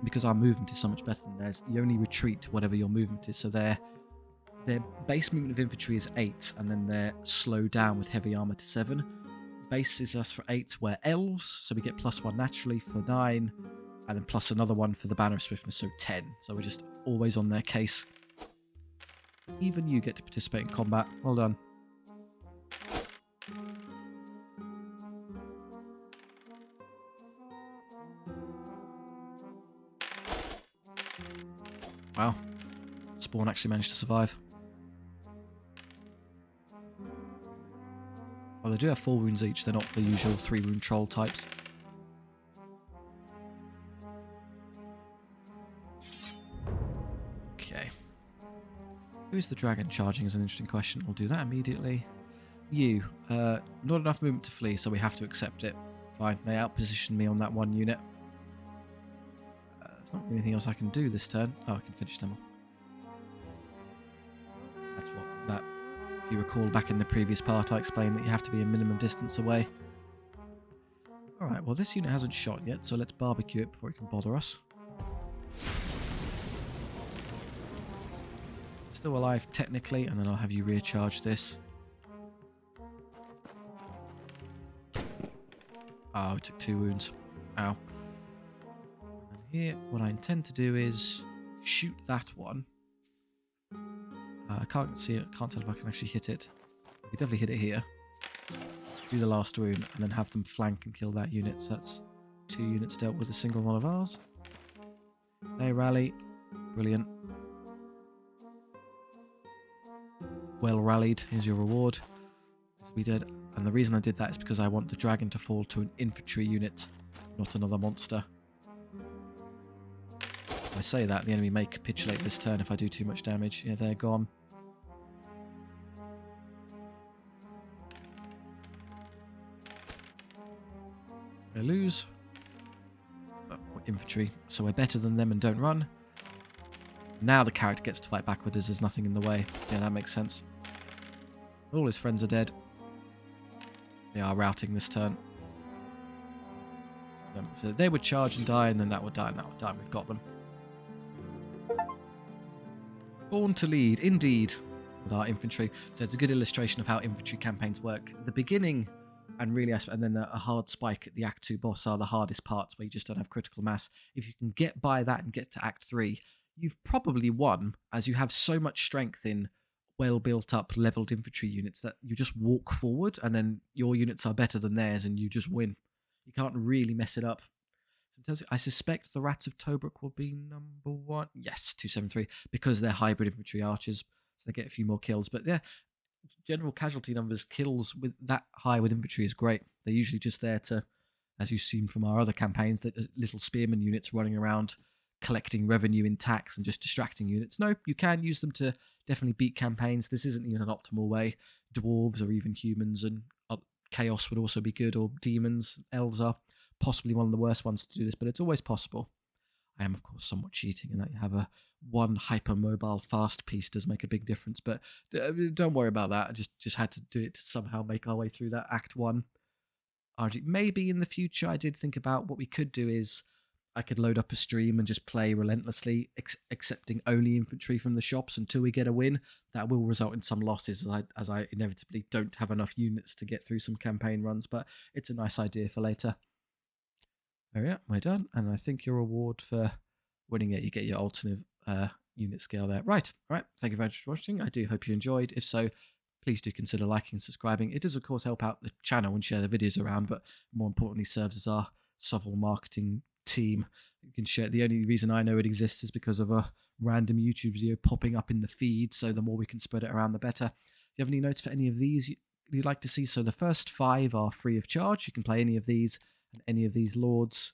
Because our movement is so much better than theirs, you only retreat whatever your movement is, so their base movement of infantry is 8, and then they're slowed down with heavy armor to 7. Base is us for 8, we're elves, so we get +1 naturally for 9, and then plus another one for the banner of swiftness, so 10. So we're just always on their case. Even you get to participate in combat. Well done. Wow. Spawn actually managed to survive. Oh, they do have 4 wounds each. They're not the usual 3-wound troll types. Okay. Who's the dragon charging is an interesting question. We'll do that immediately. You. Not enough movement to flee, so we have to accept it. Fine. They outpositioned me on that one unit. There's not really anything else I can do this turn. Oh, I can finish them off. That's what that... If you recall back in the previous part, I explained that you have to be a minimum distance away. Alright, well this unit hasn't shot yet, so let's barbecue it before it can bother us. Still alive technically, and then I'll have you recharge this. Oh, it took 2 wounds. Ow. And here, what I intend to do is shoot that one. I can't see it, can't tell if I can actually hit it. I can definitely hit it here. Do the last wound, and then have them flank and kill that unit. So that's 2 units dealt with a single one of ours. They rally. Brilliant. Well rallied. Here's your reward. We did. And the reason I did that is because I want the dragon to fall to an infantry unit, not another monster. If I say that, the enemy may capitulate this turn if I do too much damage. Yeah, they're gone. They lose. Oh, infantry. So we're better than them and don't run. Now the character gets to fight backward as there's nothing in the way. Yeah, that makes sense. All his friends are dead. They are routing this turn. So they would charge and die, and then that would die, and that would die, and we've got them. Born to lead, indeed, with our infantry. So it's a good illustration of how infantry campaigns work. The beginning, and really, and then a hard spike at the Act 2 boss are the hardest parts, where you just don't have critical mass. If you can get by that and get to Act 3, you've probably won, as you have so much strength in well built up leveled infantry units that you just walk forward and then your units are better than theirs and you just win. You can't really mess it up. I suspect the Rats of Tobruk will be number 1. Yes, 273, because they're hybrid infantry archers, so they get a few more kills. But yeah, general casualty numbers, kills with that high with infantry is great. They're usually just there to, as you've seen from our other campaigns, that little spearman units running around collecting revenue in tax and just distracting units. No, you can use them to definitely beat campaigns. This isn't even an optimal way. Dwarves or even humans and chaos would also be good, or demons. Elves are possibly one of the worst ones to do this, but it's always possible. I am, of course, somewhat cheating in that you have a one hypermobile fast piece does make a big difference, but don't worry about that. I just had to do it to somehow make our way through that Act 1. Maybe in the future I did think about what we could do is I could load up a stream and just play relentlessly, accepting only infantry from the shops until we get a win. That will result in some losses, as I inevitably don't have enough units to get through some campaign runs, but it's a nice idea for later. There we are, we're done, and I think your reward for winning it, you get your alternate unit scale there. Right, all right, thank you very much for watching. I do hope you enjoyed. If so, please do consider liking and subscribing. It does, of course, help out the channel and share the videos around, but more importantly, serves as our SOVL marketing team. You can share. The only reason I know it exists is because of a random YouTube video popping up in the feed, so the more we can spread it around, the better. If you have any notes for any of these you'd like to see, so the first 5 are free of charge. You can play any of these and any of these lords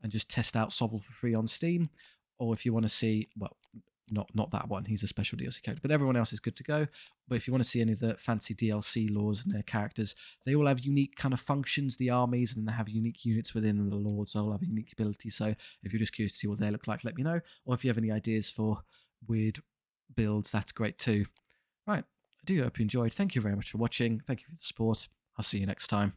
and just test out SOVL for free on Steam. Or if you want to see, well, not that one, he's a special DLC character, but everyone else is good to go. But if you want to see any of the fancy DLC lords and their characters, they all have unique kind of functions, the armies, and they have unique units within the lords, all have unique abilities. So if you're just curious to see what they look like, let me know. Or if you have any ideas for weird builds, that's great too. Right, I do hope you enjoyed. Thank you very much for watching. Thank you for the support. I'll see you next time.